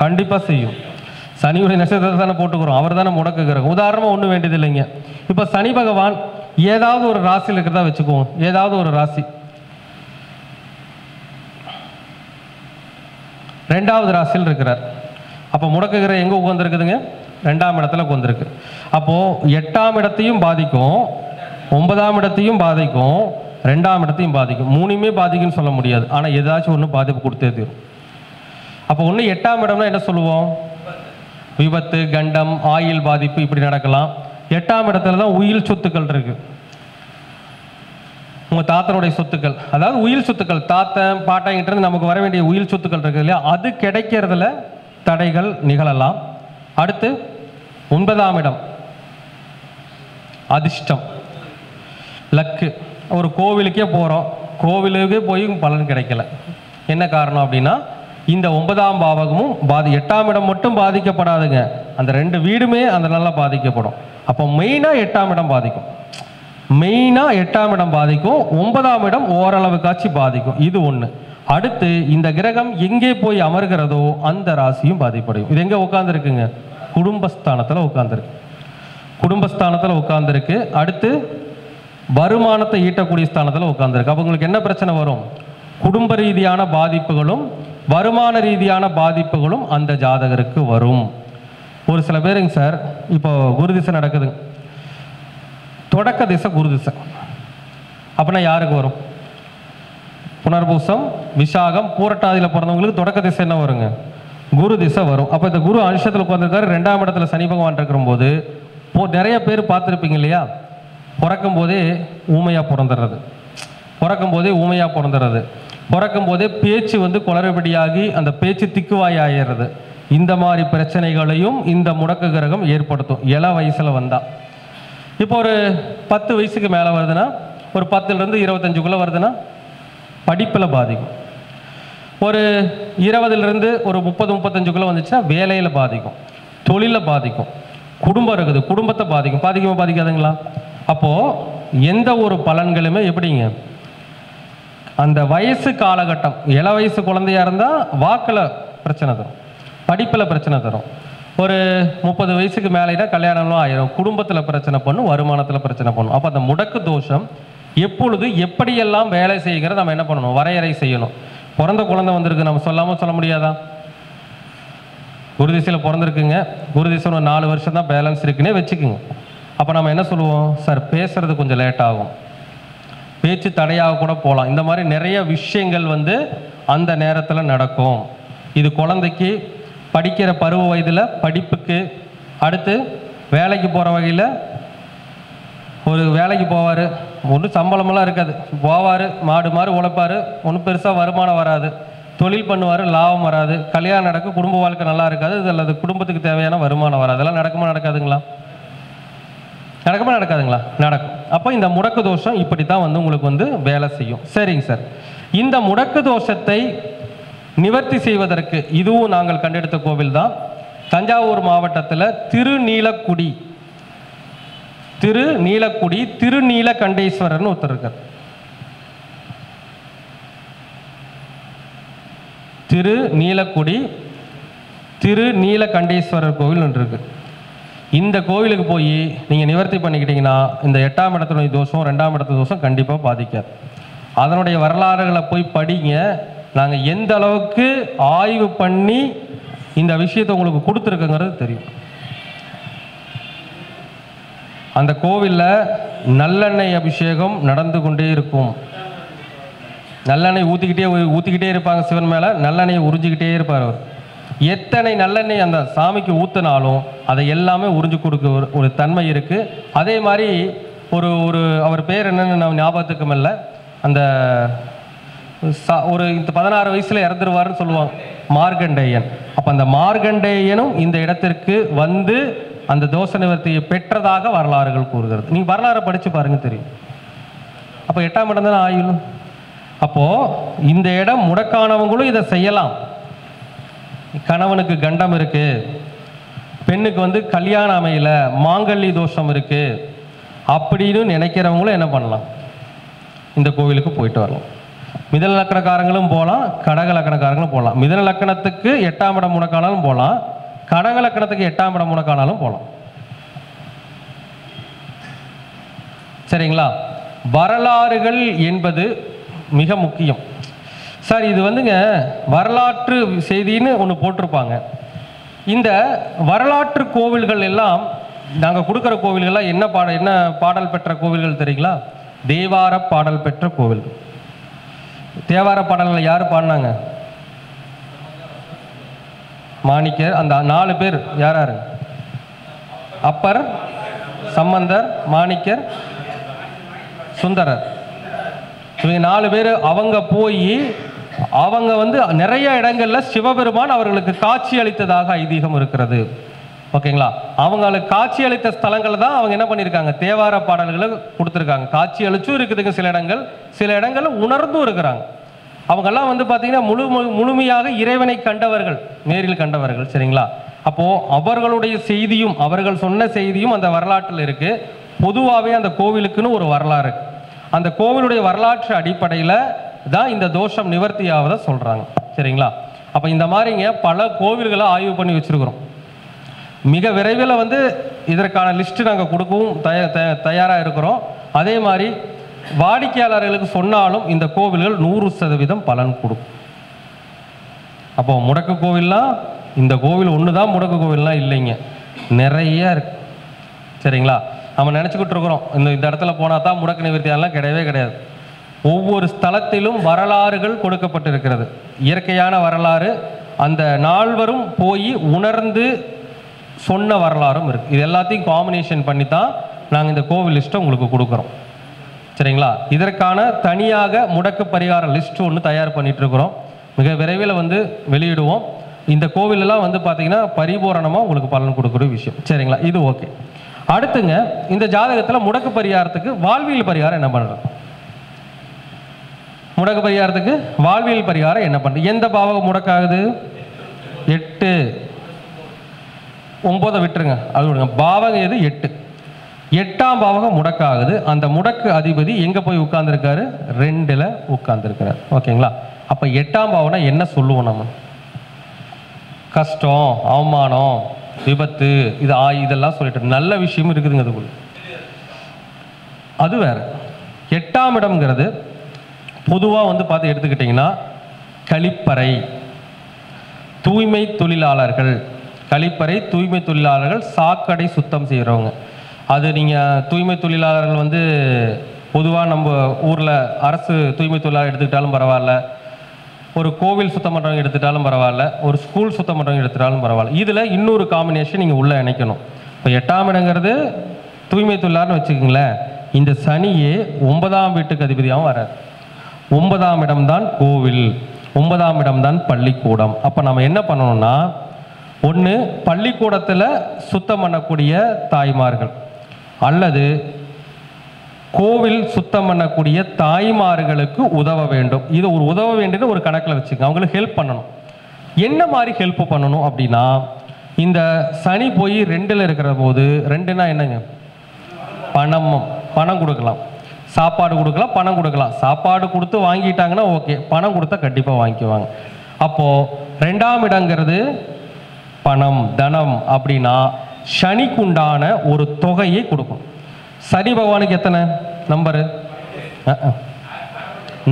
A: கண்டிப்பாக செய்யும். சனியுடைய நட்சத்திரத்தை தானே போட்டுக்கிறோம், அவர் தானே முடக்கு கிரகம். உதாரணமாக ஒன்றும் வேண்டியது இல்லைங்க. இப்போ சனி பகவான் ஏதாவது ஒரு ராசியில் இருக்கிறதா வச்சுக்குவோம். ஏதாவது ஒரு ராசி 2வது ராசியில் இருக்கிறார். அப்போ முடக்கு கிரகம் எங்கே உட்காந்துருக்குதுங்க? 2ஆம் இடத்துல உட்காந்துருக்கு. அப்போது 8ஆம் இடத்தையும் பாதிக்கும், 9ஆம் இடத்தையும் பாதிக்கும், 2ஆம் இடத்தையும் பாதிக்கும். 3மே பாதிக்குன்னு சொல்ல முடியாது, ஆனால் ஏதாச்சும் ஒன்று பாதிப்பு கொடுத்தே தீரும். அப்போ ஒன்று 8ஆம் இடம்னா என்ன சொல்லுவோம்? விபத்து, கண்டம், ஆயில் பாதிப்பு இப்படி நடக்கலாம். 8ஆம் இடத்துல தான் உயில் சொத்துக்கள் இருக்கு. உங்கள் தாத்தனுடைய சொத்துக்கள், அதாவது உயில் சொத்துக்கள், தாத்தன் பாட்டாங்கிட்ட இருந்து நமக்கு வர வேண்டிய உயில் சொத்துக்கள் இருக்குது இல்லையா, அது கிடைக்கிறதுல தடைகள் நிகழலாம். அடுத்து 9ஆம் இடம் அதிர்ஷ்டம், லக்கு. ஒரு கோவிலுக்கே போகிறோம், கோவிலுக்கே போய் பலன் கிடைக்கல. என்ன காரணம் அப்படின்னா இந்த 9ஆம் பாவகமும் 8ஆம் இடம் மட்டும் பாதிக்கப்படாதுங்க, அந்த 2 வீடுமே அந்த நல்லா பாதிக்கப்படும். அப்போ மெயினாக 8ஆம் இடம் பாதிக்கும், மெயினாக 8ஆம் இடம் பாதிக்கும், 9ஆம் இடம் ஓரளவுக்காச்சு பாதிக்கும். இது ஒன்று. அடுத்து இந்த கிரகம் எங்கே போய் அமர்கிறதோ அந்த ராசியும் பாதிப்படையும். இது எங்கே உட்காந்துருக்குங்க? குடும்பஸ்தானத்தில் உட்காந்துருக்கு, குடும்பஸ்தானத்தில் உட்காந்துருக்கு. அடுத்து வருமானத்தை ஈட்டக்கூடிய ஸ்தானத்தில் உட்காந்துருக்கு. அப்போ உங்களுக்கு என்ன பிரச்சனை வரும்? குடும்ப ரீதியான பாதிப்புகளும் வருமான ரீதியான பாதிப்புகளும் அந்த ஜாதகருக்கு வரும். ஒரு சில பேருங்க சார், இப்போ குரு திசை நடக்குதுங்க, தொடக்க திசை குரு திசை, அப்படின்னா யாருக்கு வரும்? புனர்பூசம், விசாகம், பூரட்டாதியில் பிறந்தவங்களுக்கு தொடக்க திசை என்ன வருங்க? குரு திசை வரும். அப்போ இந்த குரு அனுஷத்தில் உட்காந்துருக்காரு, 2ஆம் இடத்துல சனி பகவான் இருக்கிற போது நிறைய பேர் பார்த்துருப்பீங்க இல்லையா, பிறக்கும் போதே ஊமையாக பிறந்துடுறது, பிறக்கும் போதே ஊமையாக பிறந்துடுறது, பிறக்கும் போதே பேச்சு குளறுபடியாகி அந்த பேச்சு திக்குவாய் ஆயிடுறது. இந்த மாதிரி பிரச்சனைகளையும் இந்த முடக்கு கிரகம் ஏற்படுத்தும் இள வயசில் வந்தால். இப்போ ஒரு 10 வயசுக்கு மேலே வருதுன்னா, ஒரு 10லேருந்து 25க்குள்ளே வருதுன்னா படிப்பில் பாதிக்கும். ஒரு 20லேருந்து ஒரு 30-35க்குள்ளே வந்துச்சுன்னா வேலையில் பாதிக்கும், தொழிலில் பாதிக்கும். குடும்பம் இருக்குது, குடும்பத்தை பாதிக்கும். பாதிக்குமா பாதிக்காதுங்களா? அப்போது எந்த ஒரு பலன்களுமே எப்படிங்க, அந்த வயசு காலகட்டம், இள வயசு குழந்தையாக இருந்தால் வாக்கில் பிரச்சனை தரும், படிப்பில் பிரச்சனை தரும். ஒரு 30 வயசுக்கு மேலேனா கல்யாணம்லாம் ஆயிரும், குடும்பத்தில் பிரச்சனை பண்ணும், வருமானத்தில் பிரச்சனை பண்ணும். அப்போ அந்த முடக்கு தோஷம் எப்பொழுது எப்படியெல்லாம் வேலை செய்கிறத நம்ம என்ன பண்ணணும்? வரையறை செய்யணும். பிறந்த குழந்தை வந்திருக்கு, நம்ம சொல்லாமல் சொல்ல முடியாதா? குரு திசையில் பிறந்திருக்குங்க, குரு திசை ஒரு 4 வருஷம் தான் பேலன்ஸ் இருக்குன்னே வச்சுக்குங்க. அப்போ நம்ம என்ன சொல்லுவோம்? சார் பேசுறது கொஞ்சம் லேட் ஆகும், பேச்சு தடையாக கூட போகலாம். இந்த மாதிரி நிறைய விஷயங்கள் அந்த நேரத்தில் நடக்கும். இது குழந்தைக்கு படிக்கிற பருவ வயதில் படிப்புக்கு, அடுத்து வேலைக்கு போகிற வகையில் ஒரு வேலைக்கு போவார், ஒன்றும் சம்பளமெல்லாம் இருக்காது, போவார், மாடு மாதிரி உழைப்பார், ஒன்றும் பெருசாக வருமானம் வராது, தொழில் பண்ணுவார், லாபம் வராது, கல்யாணம் நடக்கும், குடும்ப வாழ்க்கை நல்லா இருக்காது, இதில் அது குடும்பத்துக்கு தேவையான வருமானம் வராது. அதெல்லாம் நடக்குமா நடக்காதுங்களா? நடக்குமா நடக்காதுங்களா? நடக்கும். அப்போ இந்த முடக்கு தோஷம் இப்படி தான் உங்களுக்கு வேலை செய்யும். சரிங்க சார், இந்த முடக்கு தோஷத்தை நிவர்த்தி செய்வதற்கு இதுவும் நாங்கள் கண்டெடுத்த கோவில் தான். தஞ்சாவூர் மாவட்டத்தில் திருநீலக்குடி, திருநீலகண்டேஸ்வரர்னு ஒருத்தர் இருக்கார். திருநீலக்குடி திருநீலகண்டேஸ்வரர் கோவில் ஒன்று இருக்கு. இந்த கோவிலுக்கு போய் நீங்கள் நிவர்த்தி பண்ணிக்கிட்டீங்கன்னா இந்த 8ஆம் இடத்துடைய தோஷம் 2ஆம் இடத்து தோஷம் கண்டிப்பாக பாதிக்காது. அதனுடைய வரலாறுகளை போய் படிங்க. நாங்கள் எந்த அளவுக்கு ஆய்வு பண்ணி இந்த விஷயத்தை உங்களுக்கு கொடுத்துருக்குங்கிறது தெரியும். அந்த கோவிலில் நல்லெண்ணெய் அபிஷேகம் நடந்து கொண்டே இருக்கும். நல்லெண்ணெய் ஊற்றிக்கிட்டே இருப்பாங்க சிவன் மேலே, நல்லெண்ணெயை உறிஞ்சிக்கிட்டே இருப்பார் அவர். எத்தனை நல்லெண்ணெய் அந்த சாமிக்கு ஊற்றினாலும் அதை எல்லாமே உறிஞ்சு கொடுக்க ஒரு தன்மை இருக்குது. அதே மாதிரி ஒரு அவர் பேர் என்னன்னு நான் ஞாபகத்துக்கும் இல்லை, அந்த ஒரு 16 வயசில் இறந்துருவாருன்னு சொல்லுவாங்க, மார்கண்டேயன். அப்போ அந்த மார்கண்டேயனும் இந்த இடத்திற்கு அந்த தோஷ நிவர்த்தியை பெற்றதாக வரலாறுகள் கூறுகிறது. நீங்கள் வரலாறை படித்து பாருங்கள் தெரியும். அப்போ 8ஆம் இடம் தானே ஆயுள். அப்போது இந்த இடம் முடக்கானவங்களும் இதை செய்யலாம். கணவனுக்கு கண்டம் இருக்குது, பெண்ணுக்கு கல்யாணம் அமையல, மாங்கல்ய தோஷம் இருக்குது அப்படின்னு நினைக்கிறவங்களும் என்ன பண்ணலாம்? இந்த கோவிலுக்கு போயிட்டு வரலாம். மிதன லக்கணக்காரங்களும் போகலாம், கடக லக்கணக்காரங்களும் போகலாம். மிதன லக்கணத்துக்கு 8ஆம் இடம் முடக்கானாலும் போகலாம், கடக லக்கணத்துக்கு 8ஆம் இடம் முடக்கானாலும் போகலாம். சரிங்களா? வரலாறுகள் என்பது மிக முக்கியம் சார். இது வரலாற்று செய்தின்னு ஒன்று போட்டிருப்பாங்க. இந்த வரலாற்று கோவில்கள் எல்லாம் நாங்கள் கொடுக்குற கோவில்கள்லாம் என்ன பாடல் பெற்ற கோவில்கள் தெரியுங்களா? தேவார பாடல் பெற்ற கோவில்கள். தேவார பாடல்களை யார் பாடினாங்க? மாணிக்கர். அந்த 4 பேர் யார் யாரு? அப்பர், சம்பந்தர், மாணிக்கர், சுந்தரர். இவங்க 4 பேர் அவங்க போய் அவங்க வந்து நிறைய இடங்கள்ல சிவபெருமான் அவர்களுக்கு காட்சி அளித்ததாக ஐதீகம் இருக்கிறது. ஓகேங்களா? அவங்களுக்கு காட்சி அளித்த ஸ்தலங்கள் தான் அவங்க என்ன பண்ணியிருக்காங்க, தேவார பாடல்களை கொடுத்துருக்காங்க. காட்சி அளிச்சும் இருக்குதுங்க சில இடங்கள் உணர்ந்தும் இருக்கிறாங்க. அவங்கெல்லாம் வந்து பார்த்தீங்கன்னா முழுமையாக இறைவனை கண்டவர்கள், நேரில் கண்டவர்கள். சரிங்களா? அப்போது அவர்களுடைய செய்தியும் அவர்கள் சொன்ன செய்தியும் அந்த வரலாற்றில் இருக்குது. பொதுவாகவே அந்த கோவிலுக்குன்னு ஒரு வரலாறு, அந்த கோவிலுடைய வரலாற்று அடிப்படையில் தான் இந்த தோஷம் நிவர்த்தி ஆவதை சொல்கிறாங்க. சரிங்களா? அப்போ இந்த மாதிரிங்க பல கோவில்களை ஆய்வு பண்ணி வச்சுருக்கிறோம். மிக விரைவில் வந்து இதற்கான லிஸ்ட்டு நாங்கள் கொடுக்கவும் தயாராக இருக்கிறோம். அதே மாதிரி வாடிக்கையாளர்களுக்கு சொன்னாலும் இந்த கோவில்கள் 100% பலன் கொடுக்கும். அப்போ முடக்கு கோவில்லாம் இந்த கோவில் ஒன்று தான் முடக்கு கோவில்லாம் இல்லைங்க, நிறைய இருக்கு. சரிங்களா? நம்ம நினச்சிக்கிட்டு இருக்கிறோம் இந்த இடத்துல போனால் தான் முடக்கு நிவர்த்தியாலாம் கிடையவே கிடையாது. ஒவ்வொரு ஸ்தலத்திலும் வரலாறுகள் கொடுக்கப்பட்டிருக்கிறது, இயற்கையான வரலாறு, அந்த நால்வரும் போய் உணர்ந்து சொன்ன வரலாறும் இருக்குது. இது எல்லாத்தையும் காம்பினேஷன் பண்ணி தான் நாங்கள் இந்த கோவில் லிஸ்ட்டை உங்களுக்கு கொடுக்குறோம். சரிங்களா? இதற்கான தனியாக முடக்கு பரிகார லிஸ்ட்டு ஒன்று தயார் பண்ணிட்டு இருக்கிறோம். மிக விரைவில் வந்து வெளியிடுவோம். இந்த கோவிலெல்லாம் வந்து பார்த்தீங்கன்னா பரிபூரணமாக உங்களுக்கு பலன் கொடுக்குற விஷயம். சரிங்களா? இது ஓகே. அடுத்துங்க, இந்த ஜாதகத்தில் முடக்கு பரிகாரத்துக்கு வாழ்வியல் பரிகாரம் என்ன பண்ணுறது? முடக்கு பரிகாரத்துக்கு வாழ்வியல் பரிகாரம் என்ன பண்ணுறது? எந்த பாவகம் முடக்காகுது? 8, 9 விட்டுருங்க, அது விடுங்க. பாவகம் எது? 8. 8ஆம் பாவகம் முடக்காகுது. அந்த முடக்கு அதிபதி எங்கே போய் உட்கார்ந்துருக்காரு? 2ல் உட்கார்ந்துருக்கிறார். ஓகேங்களா? அப்போ 8ஆம் பாவம்னா என்ன சொல்லுவோம் நம்ம? கஷ்டம், அவமானம், விபத்து, இது இதெல்லாம் சொல்லிட்டு நல்ல விஷயமும் இருக்குதுங்க அதுக்குள்ள. அது வேற. 8ஆம் இடம்ங்கிறது பொதுவாக வந்து பார்த்து எடுத்துக்கிட்டிங்கன்னா கழிப்பறை, தூய்மை தொழிலாளர்கள், கழிப்பறை, தூய்மை தொழிலாளர்கள், சாக்கடை சுத்தம் செய்கிறவங்க. அது நீங்கள் தூய்மை தொழிலாளர்கள் வந்து பொதுவாக நம்ம ஊரில் அரசு தூய்மை தொழிலாளர் எடுத்துக்கிட்டாலும் பரவாயில்ல, ஒரு கோவில் சுத்தம் பண்ணுறவங்க எடுத்துட்டாலும் பரவாயில்ல, ஒரு ஸ்கூல் சுத்தம் பண்ணுறவங்க எடுத்துட்டாலும் பரவாயில்ல. இதில் இன்னொரு காம்பினேஷன் நீங்கள் உள்ளே இணைக்கணும். இப்போ 8ஆம் இடங்கிறது தூய்மை தொழிலாளர்னு வச்சுக்கோங்களேன். இந்த சனியே 9ஆம் வீட்டுக்கு அதிபதியாகவும் வராது. 9ஆம் இடம்தான் கோவில், 9ஆம் இடம்தான் பள்ளிக்கூடம். அப்போ நம்ம என்ன பண்ணணும்னா, ஒன்று பள்ளிக்கூடத்தில் சுத்தம் பண்ணக்கூடிய தாய்மார்கள் அல்லது கோவில் சுத்தம் பண்ணக்கூடிய தாய்மார்களுக்கு உதவ வேண்டும். இது ஒரு உதவ வேண்டியது ஒரு கணக்கில் வச்சுக்கோங்க. அவங்களுக்கு ஹெல்ப் பண்ணணும். என்ன மாதிரி ஹெல்ப் பண்ணணும் அப்படின்னா, இந்த சனி போய் 2ல் இருக்கிற போது, 2னா என்னங்க? பணம் கொடுக்கலாம், சாப்பாடு கொடுக்கலாம், பணம் கொடுக்கலாம். சாப்பாடு கொடுத்து வாங்கிட்டாங்கன்னா ஓகே, பணம் கொடுத்தா கண்டிப்பாக வாங்கிக்குவாங்க. அப்போது 2ஆம் இடங்கிறது பணம், தனம். அப்படின்னா சனிக்குண்டான ஒரு தொகையை கொடுக்கும். சனி பகவானுக்கு எத்தனை நம்பரு?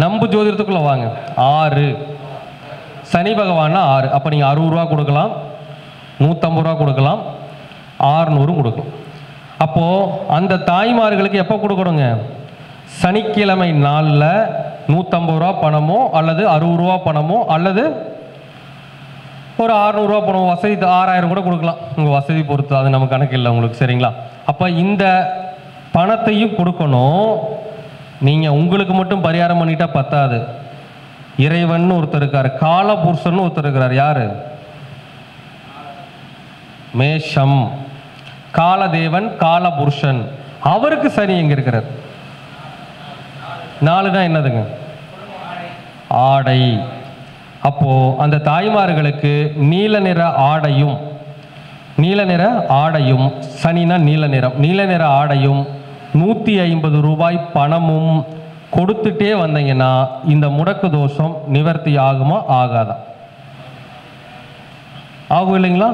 A: நம்பு ஜோதிடத்துக்குள்ள வாங்க, 6. சனி பகவான்னா 6. அப்போ நீங்கள் 60 ரூபா கொடுக்கலாம், 150 ரூபா கொடுக்கலாம், 600 கொடுக்கலாம். அப்போது அந்த தாய்மார்களுக்கு எப்போ கொடுக்கணுங்க? சனிக்கிழமை நாளில் 150 ரூபா பணமோ அல்லது 60 ரூபா பணமோ அல்லது ஒரு 600 ரூபா பணம், வசதி 6000 கூட கொடுக்கலாம், உங்கள் வசதி பொறுத்து, அது நம்ம கணக்கு இல்லை உங்களுக்கு. சரிங்களா? அப்போ இந்த பணத்தையும் கொடுக்கணும். நீங்கள் உங்களுக்கு மட்டும் பரிகாரம் பண்ணிட்டா பத்தாது. இறைவன் ஒருத்தர் இருக்கார், காலபுருஷன் ஒருத்தர் இருக்கிறார். யாரு? மேஷம், காலதேவன், காலபுருஷன். அவருக்கு சனி எங்க இருக்கிறார்? 4 தான் என்னதுங்க? ஆடை. அப்போ அந்த தாய்மார்களுக்கு நீல நிற ஆடையும், சனினா நீல நிற ஆடையும் 150 ரூபாய் பணமும் கொடுத்துட்டே வந்தீங்கன்னா இந்த முடக்கு தோஷம் நிவர்த்தி ஆகுமா ஆகாதா? ஆகும் இல்லைங்களா?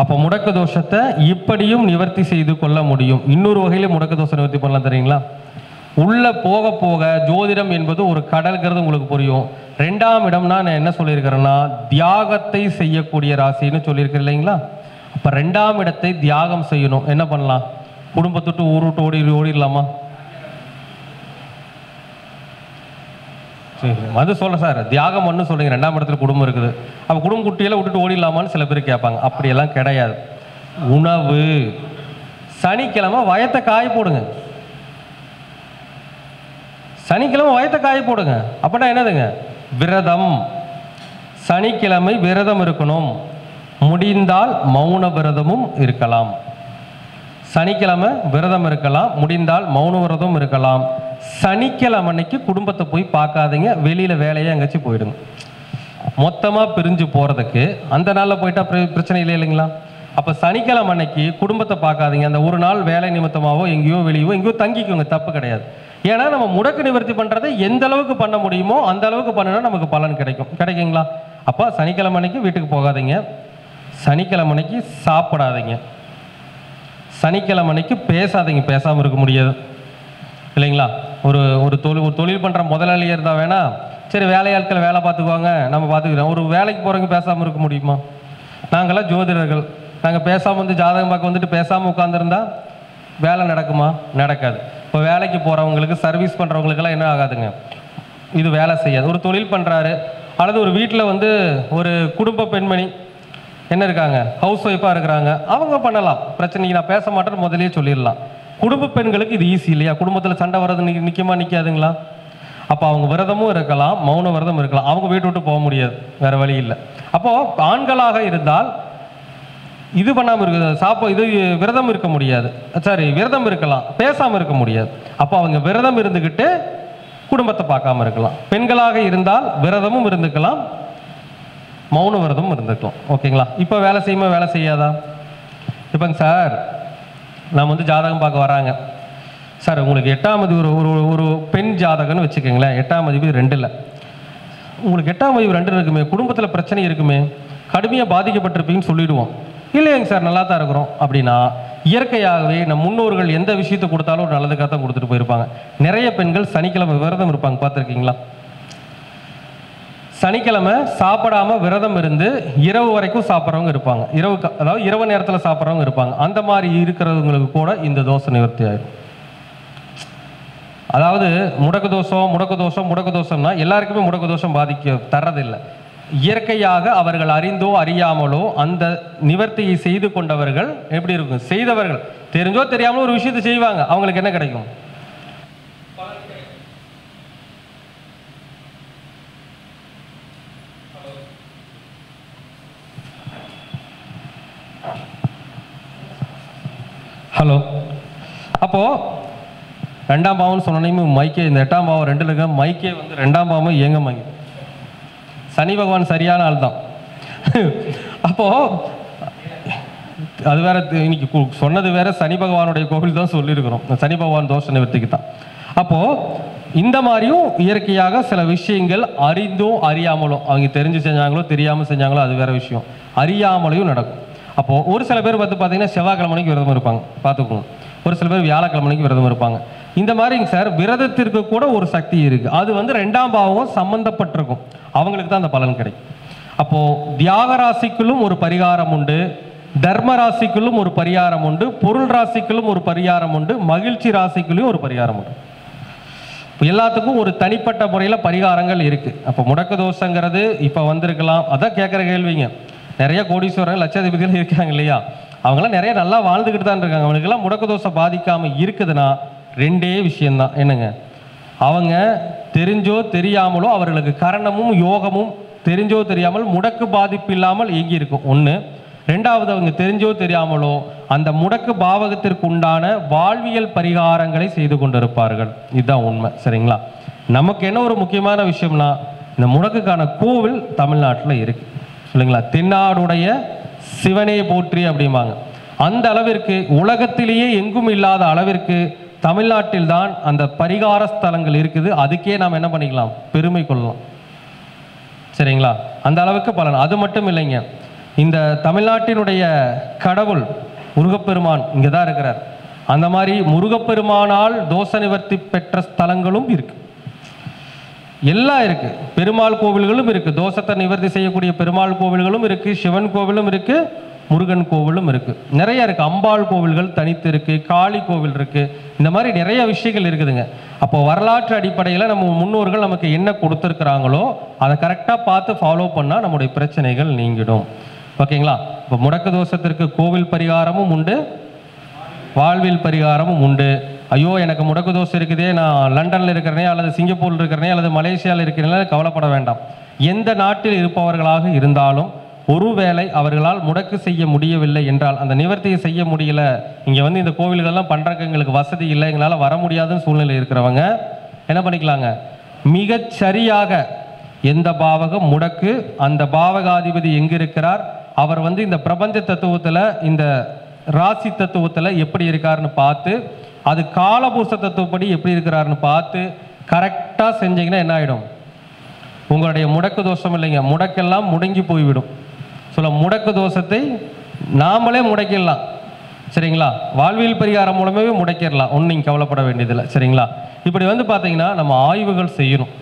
A: அப்போ முடக்கு தோஷத்தை இப்படியும் நிவர்த்தி செய்து கொள்ள முடியும். இன்னொரு வகையில முடக்கு தோஷம் நிவர்த்தி பண்ணலாம் தெரியுங்களா? உள்ள போக போக ஜோதிடம் என்பது ஒரு கடல்கிறது உங்களுக்கு புரியும். 2ஆம் இடம்னா நான் என்ன சொல்லியிருக்கிறேன்னா தியாகத்தை செய்யக்கூடிய ராசின்னு சொல்லியிருக்கிறேன் இல்லைங்களா? அப்போ 2ஆம் இடத்தை தியாகம் செய்யணும். என்ன பண்ணலாம்? குடும்பத்துட்டு ஊர் விட்டு ஓடிடலாமா? சரி, அது சொல்கிறேன் சார், தியாகம் ஒன்று சொல்லுங்க. 2ஆம் இடத்துல குடும்பம் இருக்குது, அப்போ குடும்ப குட்டியெல்லாம் விட்டுட்டு ஓடிடலாமான்னு சில பேர் கேட்பாங்க. அப்படியெல்லாம் கிடையாது. உணவு, சனிக்கிழமை வயத்தை காய போடுங்க. சனிக்கிழமை வயத்தை காய போடுங்க. அப்படின்னா என்னதுங்க? விரதம். சனிக்கிழமை விரதம் இருக்கணும். முடிந்தால் மௌன விரதமும் இருக்கலாம். சனிக்கிழமை விரதம் இருக்கலாம், முடிந்தால் மௌன விரதம் இருக்கலாம். சனிக்கிழமை அன்னைக்கு குடும்பத்தை போய் பார்க்காதீங்க, வெளியில் வேலையை எங்கேயாச்சும் போயிடுங்க. மொத்தமாக பிரிஞ்சு போகிறதுக்கு அந்த நாளில் போயிட்டா பிரச்சனை இல்லை இல்லைங்களா? அப்போ சனிக்கிழமை அன்னைக்கு குடும்பத்தை பார்க்காதீங்க. அந்த ஒரு நாள் வேலை நிமித்தமாகவோ எங்கேயோ வெளியவோ எங்கேயோ தங்கிக்கோங்க, தப்பு கிடையாது. ஏன்னா நம்ம முடக்கு நிவர்த்தி பண்ணுறதை எந்த அளவுக்கு பண்ண முடியுமோ அந்த அளவுக்கு பண்ணினா நமக்கு பலன் கிடைக்குங்களா? அப்போ சனிக்கிழமை அன்னைக்கு வீட்டுக்கு போகாதீங்க, சனிக்கிழமை அன்னைக்கு சாப்பிடாதீங்க, சனிக்கிழமை அன்னைக்கு பேசாதீங்க. பேசாமல் இருக்க முடியாது இல்லைங்களா? ஒரு தொழில் பண்ணுற முதலாளியாக இருந்தால் வேணா சரி, வேலையாட்கள் வேலை பார்த்துக்குவாங்க, நம்ம பார்த்துக்கிறோம். ஒரு வேலைக்கு போகிறவங்க பேசாமல் இருக்க முடியுமா? நாங்களாம் ஜோதிடர்கள், நாங்கள் பேசாமல் வந்து ஜாதகம் பார்க்க வந்துட்டு பேசாமல் உட்காந்துருந்தா வேலை நடக்குமா? நடக்காது. இப்போ வேலைக்கு போகிறவங்களுக்கு, சர்வீஸ் பண்ணுறவங்களுக்கெல்லாம் என்ன ஆகாதுங்க, இது வேலை செய்யாது. ஒரு தொழில் பண்ணுறாரு அல்லது ஒரு வீட்டில் வந்து ஒரு குடும்ப பெண்மணி என்ன இருக்காங்க, ஹவுஸ் ஒய்ஃபாக இருக்கிறாங்க, அவங்க பண்ணலாம், பிரச்சனைக்கு நான் பேச மாட்டேன்னு முதலே சொல்லிடலாம். குடும்ப பெண்களுக்கு இது ஈஸி இல்லையா? குடும்பத்தில் சண்டை வர்றது நிற்குமா, நிற்காதுங்களா? அப்போ அவங்க விரதமும் இருக்கலாம், மௌன விரதம் இருக்கலாம். அவங்க வீட்டு விட்டு போக முடியாது, வேறு வழி இல்லை. அப்போது ஆண்களாக இருந்தால் இது பண்ணாமல் இருக்குது, இது விரதம் இருக்க முடியாது. சாரி, விரதம் இருக்கலாம், பேசாமல் இருக்க முடியாது. அப்போ அவங்க விரதம் இருந்துக்கிட்டு குடும்பத்தை பார்க்காம இருக்கலாம். பெண்களாக இருந்தால் விரதமும் இருந்துக்கலாம், மௌன விரதமும் இருந்துக்கலாம். ஓகேங்களா? இப்போ வேலை செய்யுமா, வேலை செய்யாதா? இப்போங்க சார், நம்ம வந்து ஜாதகம் பார்க்க வராங்க சார், உங்களுக்கு 8ஆம் அதிபதி ஒரு பெண் ஜாதகம்னு வச்சுக்கோங்களேன். 8ஆம் அதிபதி 2 உங்களுக்கு 8ஆம் அதிபதி 2 இருக்குமே, குடும்பத்தில் பிரச்சனை இருக்குமே, கடுமையாக பாதிக்கப்பட்டிருப்பீங்கன்னு சொல்லிடுவோம். இல்லைங்க சார், நல்லா தான் இருக்கிறோம் அப்படின்னா இயற்கையாகவே நம் முன்னோர்கள் எந்த விஷயத்தை கொடுத்தாலும் ஒரு நல்லதுக்காக தான் கொடுத்துட்டு போயிருப்பாங்க. நிறைய பெண்கள் சனிக்கிழமை விரதம் இருப்பாங்க, பார்த்துருக்கீங்களா? சனிக்கிழமை சாப்பிடாம விரதம் இருந்து இரவு வரைக்கும் சாப்பிட்றவங்க இருப்பாங்க, அதாவது இரவு நேரத்தில் சாப்பிட்றவங்க இருப்பாங்க. அந்த மாதிரி இருக்கிறவங்களுக்கு கூட இந்த தோஷ நிவர்த்தி ஆயிடும். அதாவது முடக்கு தோஷம்னா எல்லாருக்குமே முடக்கு தோஷம் பாதிக்க தர்றதில்லை. இயற்கையாக அவர்கள் அறிந்தோ அறியாமலோ அந்த நிவர்த்தியை செய்து கொண்டவர்கள் எப்படி இருக்கும், செய்தவர்கள் தெரிஞ்சோ தெரியாமலோ ஒரு விஷயத்தை செய்வாங்க, அவங்களுக்கு என்ன கிடைக்கும்? ஹலோ. அப்போ 2ஆம் பாவம்னு சொன்னோன்னே மைக்கே, இந்த 8ஆம் பாவம் 2 இருக்க மைக்கே வந்து 2ஆம் பாவம் ஏங்க மாங்கி. சனி பகவான் சரியான ஆள் தான். அப்போ அது வேற, இன்னைக்கு சொன்னது வேற, சனி பகவானுடைய கோவில் தான் சொல்லியிருக்கிறோம், சனி பகவான் தோஷ நிவர்த்திக்கு தான். அப்போ இந்த மாதிரியும் இயற்கையாக சில விஷயங்கள் அறிந்தோ அறியாமலோ, அவங்க தெரிஞ்சு செஞ்சாங்களோ தெரியாமல் செஞ்சாங்களோ அது வேற விஷயம், அறியாமலையும் நடக்கும். அப்போது ஒரு சில பேர் வந்து பார்த்தீங்கன்னா செவ்வாய்க்கிழமைக்கு விரதம் இருப்பாங்க, பார்த்துக்கோங்க. ஒரு சில பேர் வியாழக்கிழமைக்கு விரதம் இருப்பாங்க. இந்த மாதிரிங்க சார், விரதத்திற்கு கூட ஒரு சக்தி இருக்குது. அது வந்து 2ஆம் பாவம் சம்மந்தப்பட்டிருக்கும், அவங்களுக்கு தான் அந்த பலன் கிடைக்கும். அப்போது தியாக ராசிக்குள்ளும் ஒரு பரிகாரம் உண்டு, தர்ம ராசிக்குள்ளும் ஒரு பரிகாரம் உண்டு, பொருள் ராசிக்குள்ளும் ஒரு பரிகாரம் உண்டு, மகிழ்ச்சி ராசிக்குள்ளும் ஒரு பரிகாரம் உண்டு. இப்போ எல்லாத்துக்கும் ஒரு தனிப்பட்ட முறையில் பரிகாரங்கள் இருக்குது. அப்போ முடக்கு தோஷங்கிறது இப்போ வந்திருக்கலாம், அதான் கேட்குற கேள்விங்க. நிறைய கோடீஸ்வரர்கள் லட்சாதிபதிகள் இருக்காங்க இல்லையா, அவங்களாம் நிறைய நல்லா வாழ்ந்துக்கிட்டு தான் இருக்காங்க. அவங்களுக்கெல்லாம் முடக்கு தோஷம் பாதிக்காமல் இருக்குதுன்னா 2 விஷயந்தான். என்னங்க, அவங்க தெரிஞ்சோ தெரியாமலோ அவர்களுக்கு கரணமும் யோகமும் தெரிஞ்சோ தெரியாமல் முடக்கு பாதிப்பு இல்லாமல் இயங்கி இருக்கும், 1. 2வது, அவங்க தெரிஞ்சோ தெரியாமலோ அந்த முடக்கு பாவகத்திற்கு உண்டான வாழ்வியல் பரிகாரங்களை செய்து கொண்டிருப்பார்கள். இதுதான் உண்மை, சரிங்களா? நமக்கு என்ன ஒரு முக்கியமான விஷயம்னா, இந்த முடக்குக்கான கோவில் தமிழ்நாட்டில் இருக்கு, இல்லைங்களா? தென்னாடுடைய சிவனே போற்றி அப்படிம்பாங்க. அந்த அளவிற்கு உலகத்திலேயே எங்கும் இல்லாத அளவிற்கு தமிழ்நாட்டில் தான் அந்த பரிகார ஸ்தலங்கள் இருக்குது. அதுக்கே நாம் என்ன பண்ணிக்கலாம், பெருமை கொள்ளலாம், சரிங்களா? அந்த அளவுக்கு பலன். அது மட்டும் இல்லைங்க, இந்த தமிழ்நாட்டினுடைய கடவுள் முருகப்பெருமான் இங்கே தான் இருக்கிறார். அந்த மாதிரி முருகப்பெருமானால் தோஷ நிவர்த்தி பெற்ற ஸ்தலங்களும் இருக்கு. எல்லாம் இருக்குது. பெருமாள் கோவில்களும் இருக்குது, தோஷத்தை நிவர்த்தி செய்யக்கூடிய பெருமாள் கோவில்களும் இருக்குது, சிவன் கோவிலும் இருக்குது, முருகன் கோவிலும் இருக்குது, நிறைய இருக்குது. அம்பாள் கோவில்கள் தனித்து இருக்குது, காளி கோவில் இருக்குது, இந்த மாதிரி நிறைய விஷயங்கள் இருக்குதுங்க. அப்போ வரலாற்று அடிப்படையில் நம்ம முன்னோர்கள் நமக்கு என்ன கொடுத்துருக்குறாங்களோ அதை கரெக்டாக பார்த்து ஃபாலோ பண்ணால் நம்முடைய பிரச்சனைகள் நீங்கிடும். ஓகேங்களா? இப்போ முடக்கு தோஷத்திற்கு கோவில் பரிகாரமும் உண்டு, வாழ்வில் பரிகாரமும் உண்டு. ஐயோ எனக்கு முடக்கு தோஷம் இருக்குதே, நான் லண்டனில் இருக்கிறனே அல்லது சிங்கப்பூரில் இருக்கிறனே அல்லது மலேசியாவில் இருக்கிறனே, கவலைப்பட வேண்டாம். எந்த நாட்டில் இருப்பவர்களாக இருந்தாலும் ஒருவேளை அவர்களால் முடக்கு செய்ய முடியவில்லை என்றால், அந்த நிவர்த்தியை செய்ய முடியல, இங்கே வந்து இந்த கோவில்கள்லாம் பண்ணுறக்கு எங்களுக்கு வசதி இல்லை, எங்களால் வர முடியாதுன்னு சூழ்நிலை இருக்கிறவங்க என்ன பண்ணிக்கலாங்க, மிகச்சரியாக எந்த பாவகம் முடக்கு, அந்த பாவகாதிபதி எங்கே இருக்கிறார், அவர் வந்து இந்த பிரபஞ்ச தத்துவத்தில் இந்த ராசி தத்துவத்தில் எப்படி இருக்காருன்னு பார்த்து, அது காலபூச தத்துவப்படி எப்படி இருக்கிறாருன்னு பார்த்து கரெக்டாக செஞ்சீங்கன்னா என்ன ஆகிடும், உங்களுடைய முடக்கு தோஷம் இல்லைங்க, முடக்கெல்லாம் முடங்கி போய்விடும். சொல்ல முடக்கு தோஷத்தை நாமளே முடக்கிடலாம். சரிங்களா? வாழ்வியல் பரிகாரம் மூலமே முடக்கிடலாம், ஒன்றும் நீங்கள் கவலைப்பட வேண்டியதில்லை. சரிங்களா? இப்படி வந்து பார்த்தீங்கன்னா நம்ம ஆய்வுகள் செய்யணும்.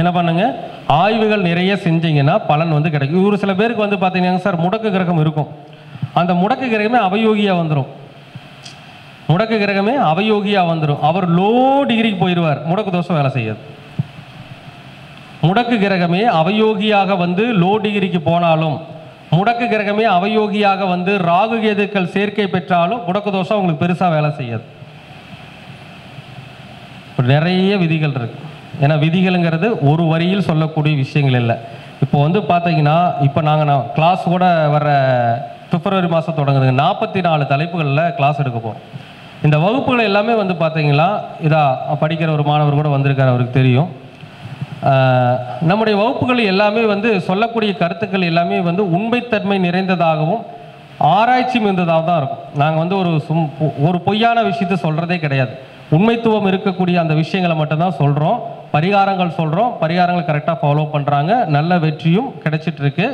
A: என்ன பண்ணுங்க, ஆய்வுகள் நிறைய செஞ்சீங்கன்னா பலன் வந்து கிடைக்கும். ஒரு சில பேருக்கு வந்து பார்த்தீங்கன்னா சார் முடக்கு கிரகம் இருக்கும், அந்த முடக்கு கிரகமே அவயோகியாக வந்துடும். முடக்கு கிரகமே அவயோகியாக வந்துடும், அவர் லோ டிகிரிக்கு போயிடுவார், முடக்கு தோஷம் வேலை செய்யாது. முடக்கு கிரகமே அவயோகியாக வந்து லோ டிகிரிக்கு போனாலும், முடக்கு கிரகமே அவயோகியாக வந்து ராகு கேதுக்கள் சேர்க்கை பெற்றாலும் முடக்கு தோஷம் உங்களுக்கு பெருசாக வேலை செய்யாது. நிறைய விதிகள் இருக்கு. ஏன்னா விதிகள்ங்கிறது ஒரு வரியில் சொல்லக்கூடிய விஷயங்கள் இல்லை. இப்போ வந்து பார்த்தீங்கன்னா இப்போ நாங்கள் கிளாஸ் கூட வர பிப்ரவரி மாதம் தொடங்குதுங்க, 44 தலைப்புகளில் கிளாஸ் எடுக்க போகிறோம். இந்த வகுப்புகள் எல்லாமே வந்து பார்த்தீங்கன்னா படிக்கிற ஒரு மாணவர் கூட வந்திருக்கார், அவருக்கு தெரியும். நம்முடைய வகுப்புகள் எல்லாமே வந்து சொல்லக்கூடிய கருத்துக்கள் எல்லாமே வந்து உண்மைத்தன்மை நிறைந்ததாகவும் ஆராய்ச்சி மிகுந்ததாக தான் இருக்கும். நாங்கள் வந்து ஒரு பொய்யான விஷயத்தை சொல்கிறதே கிடையாது. உண்மைத்துவம் இருக்கக்கூடிய அந்த விஷயங்களை மட்டும்தான் சொல்கிறோம், பரிகாரங்கள் சொல்கிறோம், பரிகாரங்கள் கரெக்டாக ஃபாலோ பண்ணுறாங்க, நல்ல வெற்றியும் கிடைச்சிட்ருக்கு.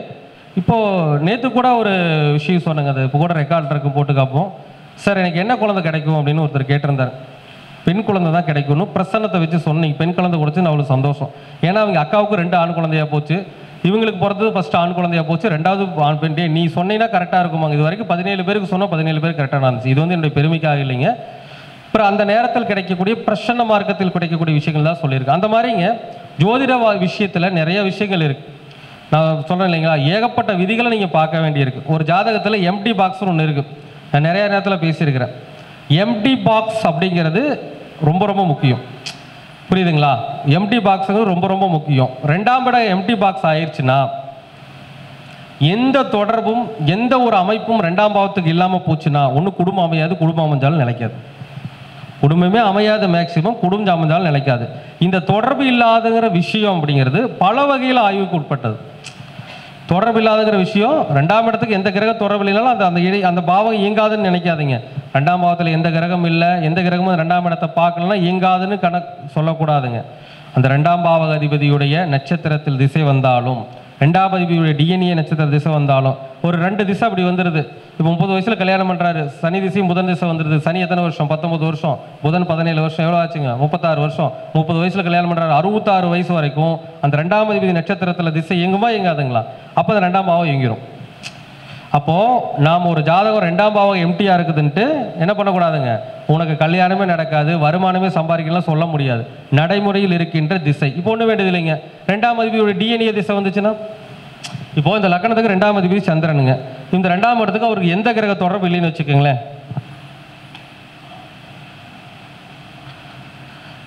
A: இப்போது நேற்று கூட ஒரு விஷயம் சொன்னாங்க, அது இப்போ கூட ரெக்கார்ட் இருக்கும், போட்டு காப்போம். சார் எனக்கு என்ன குழந்தை கிடைக்கும் அப்படின்னு ஒருத்தர் கேட்டிருந்தார். பெண் குழந்தை தான் கிடைக்கும்னு பிரசன்னத்தை வச்சு சொன்னீங்க. பெண் குழந்தை கொடுத்து அவ்வளோ சந்தோஷம். ஏன்னா அவங்க அக்காவுக்கு 2 ஆண் குழந்தையாக போச்சு, இவங்களுக்கு பிறந்தது ஃபஸ்ட்டு ஆண் குழந்தையாக போச்சு, 2வது ஆண் பெண். நீ சொன்னீங்கன்னா கரெக்டாக இருக்குமாங்க. இது வரைக்கும் 17 பேருக்கு சொன்னால் 17 பேர் கரெக்டாக இருந்துச்சு. இது வந்து என்னுடைய பெருமைக்காக இல்லைங்க. அப்புறம் அந்த நேரத்தில் கிடைக்கக்கூடிய பிரசன்ன மார்க்கத்தில் கிடைக்கக்கூடிய விஷயங்கள் தான் சொல்லியிருக்கேன். அந்த மாதிரிங்க ஜோதிட விஷயத்தில் நிறைய விஷயங்கள் இருக்குது. நான் சொல்கிறேன் இல்லைங்களா, ஏகப்பட்ட விதிகளை நீங்கள் பார்க்க வேண்டியிருக்கு. ஒரு ஜாதகத்தில் எம்டி பாக்ஸ்னு ஒன்று இருக்குது, நான் நிறைய நேரத்தில் பேசியிருக்கிறேன். எம்டி பாக்ஸ் அப்படிங்கிறது ரொம்ப ரொம்ப முக்கியம், புரியுதுங்களா? எம்டி பாக்ஸுங்கிறது ரொம்ப ரொம்ப முக்கியம். 2ஆம் இடம் எம்டி பாக்ஸ் ஆயிடுச்சுன்னா எந்த தொடர்பும் எந்த ஒரு அமைப்பும் 2ஆம் பாவத்துக்கு இல்லாமல் போச்சுன்னா ஒன்று குடும்பம் அமையாது, குடும்பம் அமைஞ்சாலும் நிலைக்காது. குடும்பமே அமையாது, மேக்சிமம் குடும்பம் அமைஞ்சாலும் நிலைக்காது. இந்த தொடர்பு இல்லாதங்கிற விஷயம் அப்படிங்கிறது பல வகையில் ஆய்வுக்கு உட்பட்டது. தொடர்பு இல்லாதங்கிற விஷயம் 2ஆம் இடத்துக்கு எந்த கிரக தொடர்பு இல்லைனாலும் அந்த பாவம் இயங்காதுன்னு நினைக்காதீங்க. 2ஆம் பாவத்தில் எந்த கிரகம் இல்லை, எந்த கிரகமும் 2ஆம் இடத்தை பார்க்கலன்னா இயங்காதுன்னு கணக்கு சொல்லக்கூடாதுங்க. அந்த 2ஆம் பாவக அதிபதியுடைய நட்சத்திரத்தில் திசை வந்தாலும், 2ஆம் அதிபதியுடைய டிஎன்ஏ நட்சத்திர திசை வந்தாலும், ஒரு 2 திசை அப்படி வந்துடுது. இப்போ 30 வயசில் கல்யாணம் பண்ணுறாரு, சனி திசையும் புதன் திசை வந்துடுது. சனி எத்தனை வருஷம்? 19 வருஷம். புதன் 17 வருஷம். எவ்வளோ ஆச்சுங்க? 36 வருஷம். 30 வயசில் கல்யாணம் பண்ணுறாரு, 66 வயசு வரைக்கும் அந்த 2ஆம் அதிபதி நட்சத்திரத்தில் திசை இயங்குமா இயங்காதுங்களா? அப்போ அந்த 2ஆம் பாவம் இயங்கிடும். அப்போது நாம் ஒரு ஜாதகம் 2ஆம் பாவம் எம்டியாக இருக்குதுன்ட்டு என்ன பண்ணக்கூடாதுங்க, உனக்கு கல்யாணமே நடக்காது, வருமானமே சம்பாதிக்கலாம் சொல்ல முடியாது. நடைமுறையில் இருக்கின்ற திசை. இப்போ ஒன்றும் வேண்டியது இல்லைங்க, 2ஆம் அதிபதியோட டிஎன்ஏ திசை வந்துச்சுன்னா, இப்போ இந்த லக்னத்துக்கு 2ஆம் அதிபதி சந்திரனுங்க, இந்த 2ஆம் இடத்துக்கு அவருக்கு எந்த கிரக தொடர்பு இல்லைன்னு வச்சுக்கோங்களேன்.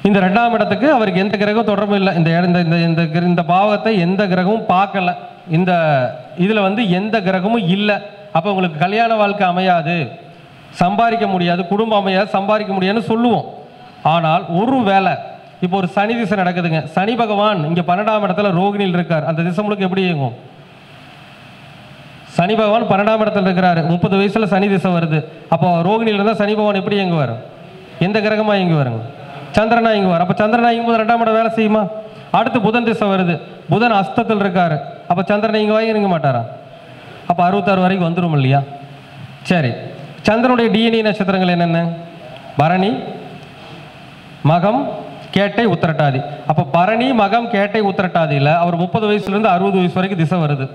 A: இந்த 2ஆம் இடத்துக்கு அவருக்கு எந்த கிரகம் தொடர்பும் இல்லை, இந்த பாவகத்தை எந்த கிரகமும் பார்க்கல, இந்த இதில் வந்து எந்த கிரகமும் இல்லை. அப்போ உங்களுக்கு கல்யாண வாழ்க்கை அமையாது, சம்பாதிக்க முடியாது, குடும்பம் அமையாது, சம்பாதிக்க முடியாதுன்னு சொல்லுவோம். ஆனால் ஒரு வேளை இப்போ ஒரு சனி திசை நடக்குதுங்க, சனி பகவான் இங்கே 12ஆம் இடத்துல ரோகிணியில் இருக்கார், அந்த திசை முழுக்க எப்படி இயங்கும்? சனி பகவான் 12ஆம் இடத்துல இருக்கிறாரு, 30 வயசுல சனி திசை வருது. அப்போ ரோகிணியில் இருந்தால் சனி பகவான் எப்படி இயங்குவார்? எந்த கிரகமாக இயங்குவாருங்க? சந்திரனா இயங்குவார். அப்போ சந்திரனா இயங்கும்போது 2ஆம் இடம் வேலை செய்யுமா? அடுத்து புதன் திசை வருது, புதன் அஸ்தத்தில் இருக்காரு, அப்போ சந்திரனை இயங்க மாட்டாரா? அப்போ 66 வரைக்கும் வந்துடும் இல்லையா? சரி, சந்திரனுடைய டிஎன்ஏ நட்சத்திரங்கள் என்னென்ன? பரணி, மகம், கேட்டை உத்திரட்டாதி. அப்போ பரணி மகம் கேட்டை உத்திரட்டாதியில் அவர் 30 வயசுலேருந்து 60 வயசு வரைக்கும் திசை வருது.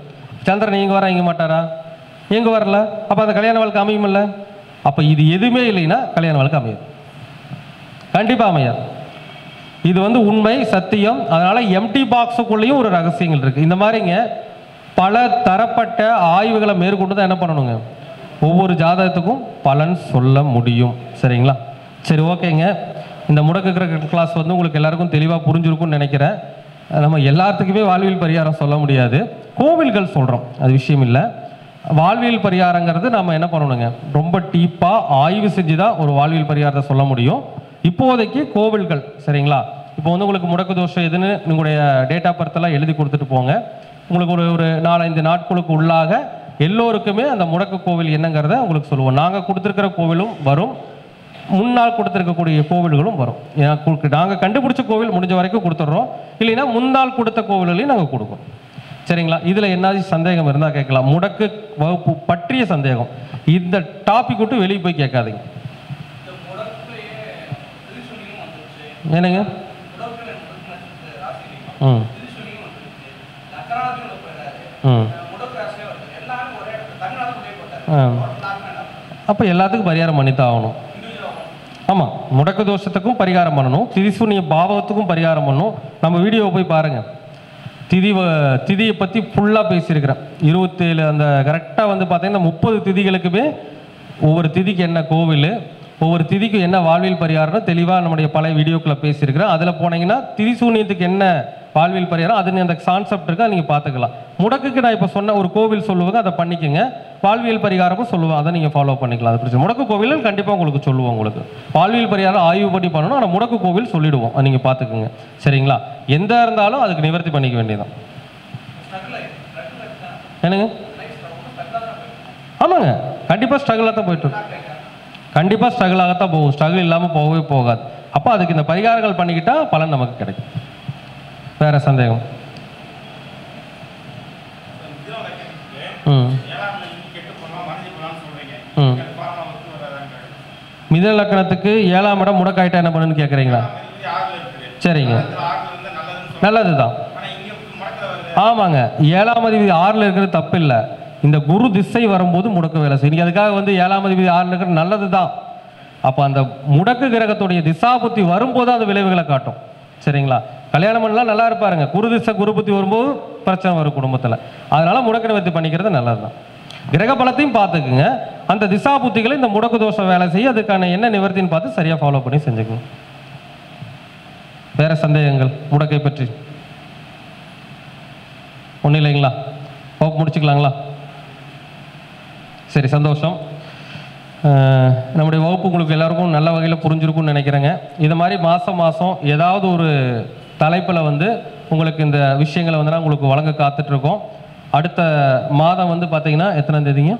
A: சந்திரன் இங்கே வர இங்கே மாட்டாரா? எங்கே வரல? அப்போ அந்த கல்யாண வாழ்க்கை அமையுமில்ல? அப்போ இது எதுவுமே இல்லைன்னா கல்யாண வாழ்க்கை அமையும், கண்டிப்பாக அமையாது. இது வந்து உண்மை சத்தியம். அதனால எம்டி பாக்ஸுக்குள்ளேயும் ஒரு ரகசியங்கள் இருக்கு. இந்த மாதிரிங்க பல தரப்பட்ட ஆய்வுகளை மேற்கொண்டு தான் என்ன பண்ணணுங்க, ஒவ்வொரு ஜாதகத்துக்கும் பலன் சொல்ல முடியும். சரிங்களா? சரி, ஓகேங்க. இந்த முடக்கு கிளாஸ் வந்து உங்களுக்கு எல்லாருக்கும் தெளிவாக புரிஞ்சிருக்கும்னு நினைக்கிறேன். நம்ம எல்லாத்துக்குமே வாழ்வியல் பரிகாரம் சொல்ல முடியாது, கோவில்கள் சொல்கிறோம், அது விஷயம் இல்லை. வாழ்வியல் பரிகாரங்கிறது நம்ம என்ன பண்ணணுங்க, ரொம்ப டீப்பாக ஆய்வு செஞ்சு தான் ஒரு வாழ்வியல் பரிகாரத்தை சொல்ல முடியும். இப்போதைக்கு கோவில்கள், சரிங்களா? இப்போ வந்து உங்களுக்கு முடக்கு தோஷம் எதுன்னு உங்களுடைய டேட் ஆஃப் பர்த்தெல்லாம் எழுதி கொடுத்துட்டு போங்க. உங்களுக்கு ஒரு 4-5 நாட்களுக்கு உள்ளாக எல்லோருக்குமே அந்த முடக்கு கோவில் என்னங்கிறத உங்களுக்கு சொல்லுவோம். நாங்கள் கொடுத்துருக்கிற கோவிலும் வரும், முன்னால் கொடுத்துருக்கக்கூடிய கோவில்களும் வரும். நாங்கள் கண்டுபிடிச்ச கோவில் முடிஞ்ச வரைக்கும் கொடுத்துட்றோம், இல்லைன்னா முன்னாள் கொடுத்த கோவில்களையும் நாங்கள் கொடுக்குறோம். சரிங்களா? இதில் என்னாச்சும் சந்தேகம் இருந்தால் கேட்கலாம். முடக்கு வகுப்பு பற்றிய சந்தேகம் இந்த டாபிக் விட்டு வெளியே போய் கேட்காதீங்க. என்னங்க? அப்போ எல்லாத்துக்கும் பரிகாரம் பண்ணித்தான் ஆகணும். ஆமாம், முடக்கு தோஷத்துக்கும் பரிகாரம் பண்ணணும், திதிசூன்ய பாவகத்துக்கும் பரிகாரம் பண்ணணும். நம்ம வீடியோவை போய் பாருங்கள், திதியை பற்றி ஃபுல்லாக பேசியிருக்கிறேன். 27 அந்த கரெக்டாக வந்து பார்த்தீங்கன்னா 30 திதிகளுக்குமே ஒவ்வொரு திதிக்கு என்ன கோவில், ஒவ்வொரு திதிக்கு என்ன வாழ்வியல் பரிகாரம்னு தெளிவாக நம்முடைய பழைய வீடியோக்களை பேசியிருக்கிறேன். அதில் போனீங்கன்னா திதிசூன்யத்துக்கு என்ன வாழ்வியல் பரிகாரம் அது அந்த கான்செப்ட் இருக்கா, நீங்கள் பார்த்துக்கலாம். முடக்குக்கு நான் இப்போ சொன்ன ஒரு கோவில் சொல்லுவாங்க, அதை பண்ணிக்கோங்க. வாழ்வியல் பரிகாரமும் சொல்லுவேன், அதை நீங்கள் ஃபாலோ பண்ணிக்கலாம். அது பிரச்சனை. முடக்கு கோவிலும் கண்டிப்பாக உங்களுக்கு சொல்லுவோம். உங்களுக்கு வாழ்வியல் பரிகாரம் ஆய்வு பண்ணி பண்ணணும், ஆனால் முடக்கு கோவில் சொல்லிவிடுவோம், அதை நீங்கள் பார்த்துக்குங்க. சரிங்களா? எந்த இருந்தாலும் அதுக்கு நிவர்த்தி பண்ணிக்க வேண்டியதான். என்னங்க? ஆமாங்க, கண்டிப்பாக ஸ்ட்ரகிளாக தான் போயிட்டு கண்டிப்பாக ஸ்ட்ரகிளாகத்தான் போகும், ஸ்ட்ரகிள் இல்லாமல் போகவே போகாது. அப்போ அதுக்கு இந்த பரிகாரங்கள் பண்ணிக்கிட்டா பலன் நமக்கு கிடைக்கும். வேற சந்தேகம்? மிதுன லக்னத்துக்கு 7ஆம் இடம் முடக்காயிட்டா என்ன பண்ணுன்னு கேட்குறீங்களா? சரிங்க, நல்லது தான். ஆமாங்க, 7ஆம் அதிபதி 6ல் இருக்கிறது தப்பு இல்லை. இந்த குரு திசை வரும்போது முடக்கு வேலை செய்யும். அதுக்காக வந்து 7ஆம் அதிபதி 6ல் இருக்கிறது நல்லது தான். அப்போ அந்த முடக்கு கிரகத்துடைய திசா புத்தி வரும்போது அந்த விளைவுகளை காட்டும். சரிங்களா? கல்யாணம் பண்ணலாம் நல்லா இருப்பாருங்க, குரு திசை குரு புத்தி வரும்போது பிரச்சனை வரும் குடும்பத்தில். அதனால முடக்கு நிவர்த்தி பண்ணிக்கிறது நல்லது தான். கிரக பலத்தையும் பார்த்துக்குங்க, அந்த திசா புத்திகளை இந்த முடக்கு தோஷம் வேலை செய்ய அதுக்கான என்ன நிவர்த்தின்னு பார்த்து சரியாக ஃபாலோ பண்ணி செஞ்சுக்கணும். வேற சந்தேகங்கள் முடக்கை பற்றி? ஒன்றும் இல்லைங்களா? முடிச்சுக்கலாங்களா? சரி, சந்தோஷம். நம்முடைய வகுப்பு உங்களுக்கு எல்லாருக்கும் நல்ல வகையில் புரிஞ்சிருக்கும்னு நினைக்கிறேங்க. இது மாதிரி மாதம் ஏதாவது ஒரு தலைப்பில் வந்து உங்களுக்கு இந்த விஷயங்களை வந்து உங்களுக்கு வழங்க காத்துட்ருக்கோம். அடுத்த மாதம் வந்து பார்த்தீங்கன்னா எத்தனாம் தேதிங்க?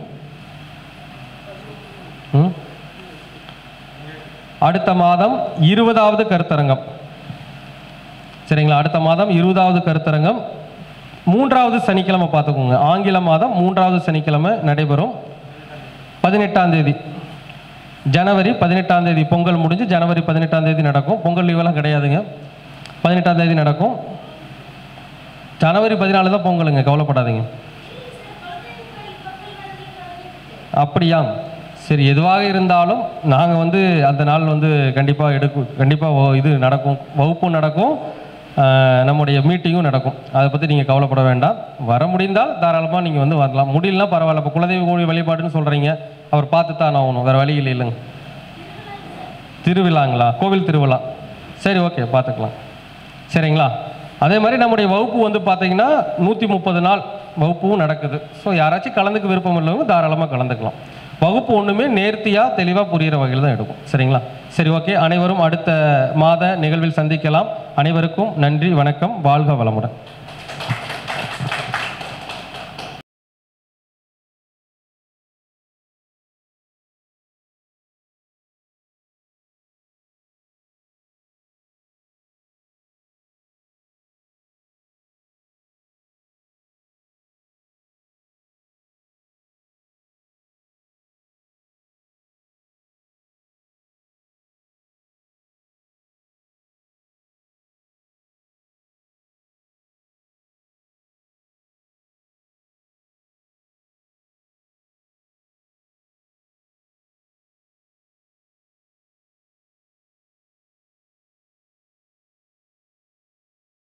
A: அடுத்த மாதம் 20வது கருத்தரங்கம். சரிங்களா? அடுத்த மாதம் 20வது கருத்தரங்கம் 3வது சனிக்கிழமை பார்த்துக்கோங்க. ஆங்கில மாதம் 3வது சனிக்கிழமை நடைபெறும். 18ஆம் தேதி, ஜனவரி 18ஆம் தேதி பொங்கல் முடிஞ்சு ஜனவரி 18ஆம் தேதி நடக்கும். பொங்கல் லீவெல்லாம் கிடையாதுங்க, 18ஆம் தேதி நடக்கும். ஜனவரி 14 தான் பொங்கலுங்க, கவலைப்படாதீங்க. அப்படியா? சரி, எதுவாக இருந்தாலும் நாங்கள் வந்து அந்த நாள் வந்து கண்டிப்பாக இது நடக்கும், வகுப்பும் நடக்கும், நம்முடைய மீட்டிங்கும் நடக்கும். அதை பற்றி நீங்கள் கவலைப்பட வேண்டாம். வர முடிந்தால் தாராளமாக நீங்கள் வந்து வரலாம், முடியலன்னா பரவாயில்ல. இப்போ குலதெய்வ கோவில் வழிபாடுன்னு சொல்கிறீங்க, அவர் பார்த்து தான் ஆகணும், வேறு வழி இல்லைங்க. திருவிழாங்களா? கோவில் திருவிழா? சரி, ஓகே, பார்த்துக்கலாம். சரிங்களா? அதே மாதிரி நம்முடைய வகுப்பு வந்து பார்த்தீங்கன்னா 130 நாள் வகுப்பும் நடக்குது. ஸோ யாராச்சும் கலந்துக்க விருப்பம் இல்லவங்க தாராளமாக கலந்துக்கலாம். வகுப்பு ஒன்றுமே நேர்த்தியாக தெளிவாக புரிகிற வகையில் தான் எடுக்கும். சரிங்களா? சரி, ஓகே. அனைவரும் அடுத்த மாத நிகழ்வில் சந்திக்கலாம். அனைவருக்கும் நன்றி, வணக்கம், வாழ்க வளமுடன்.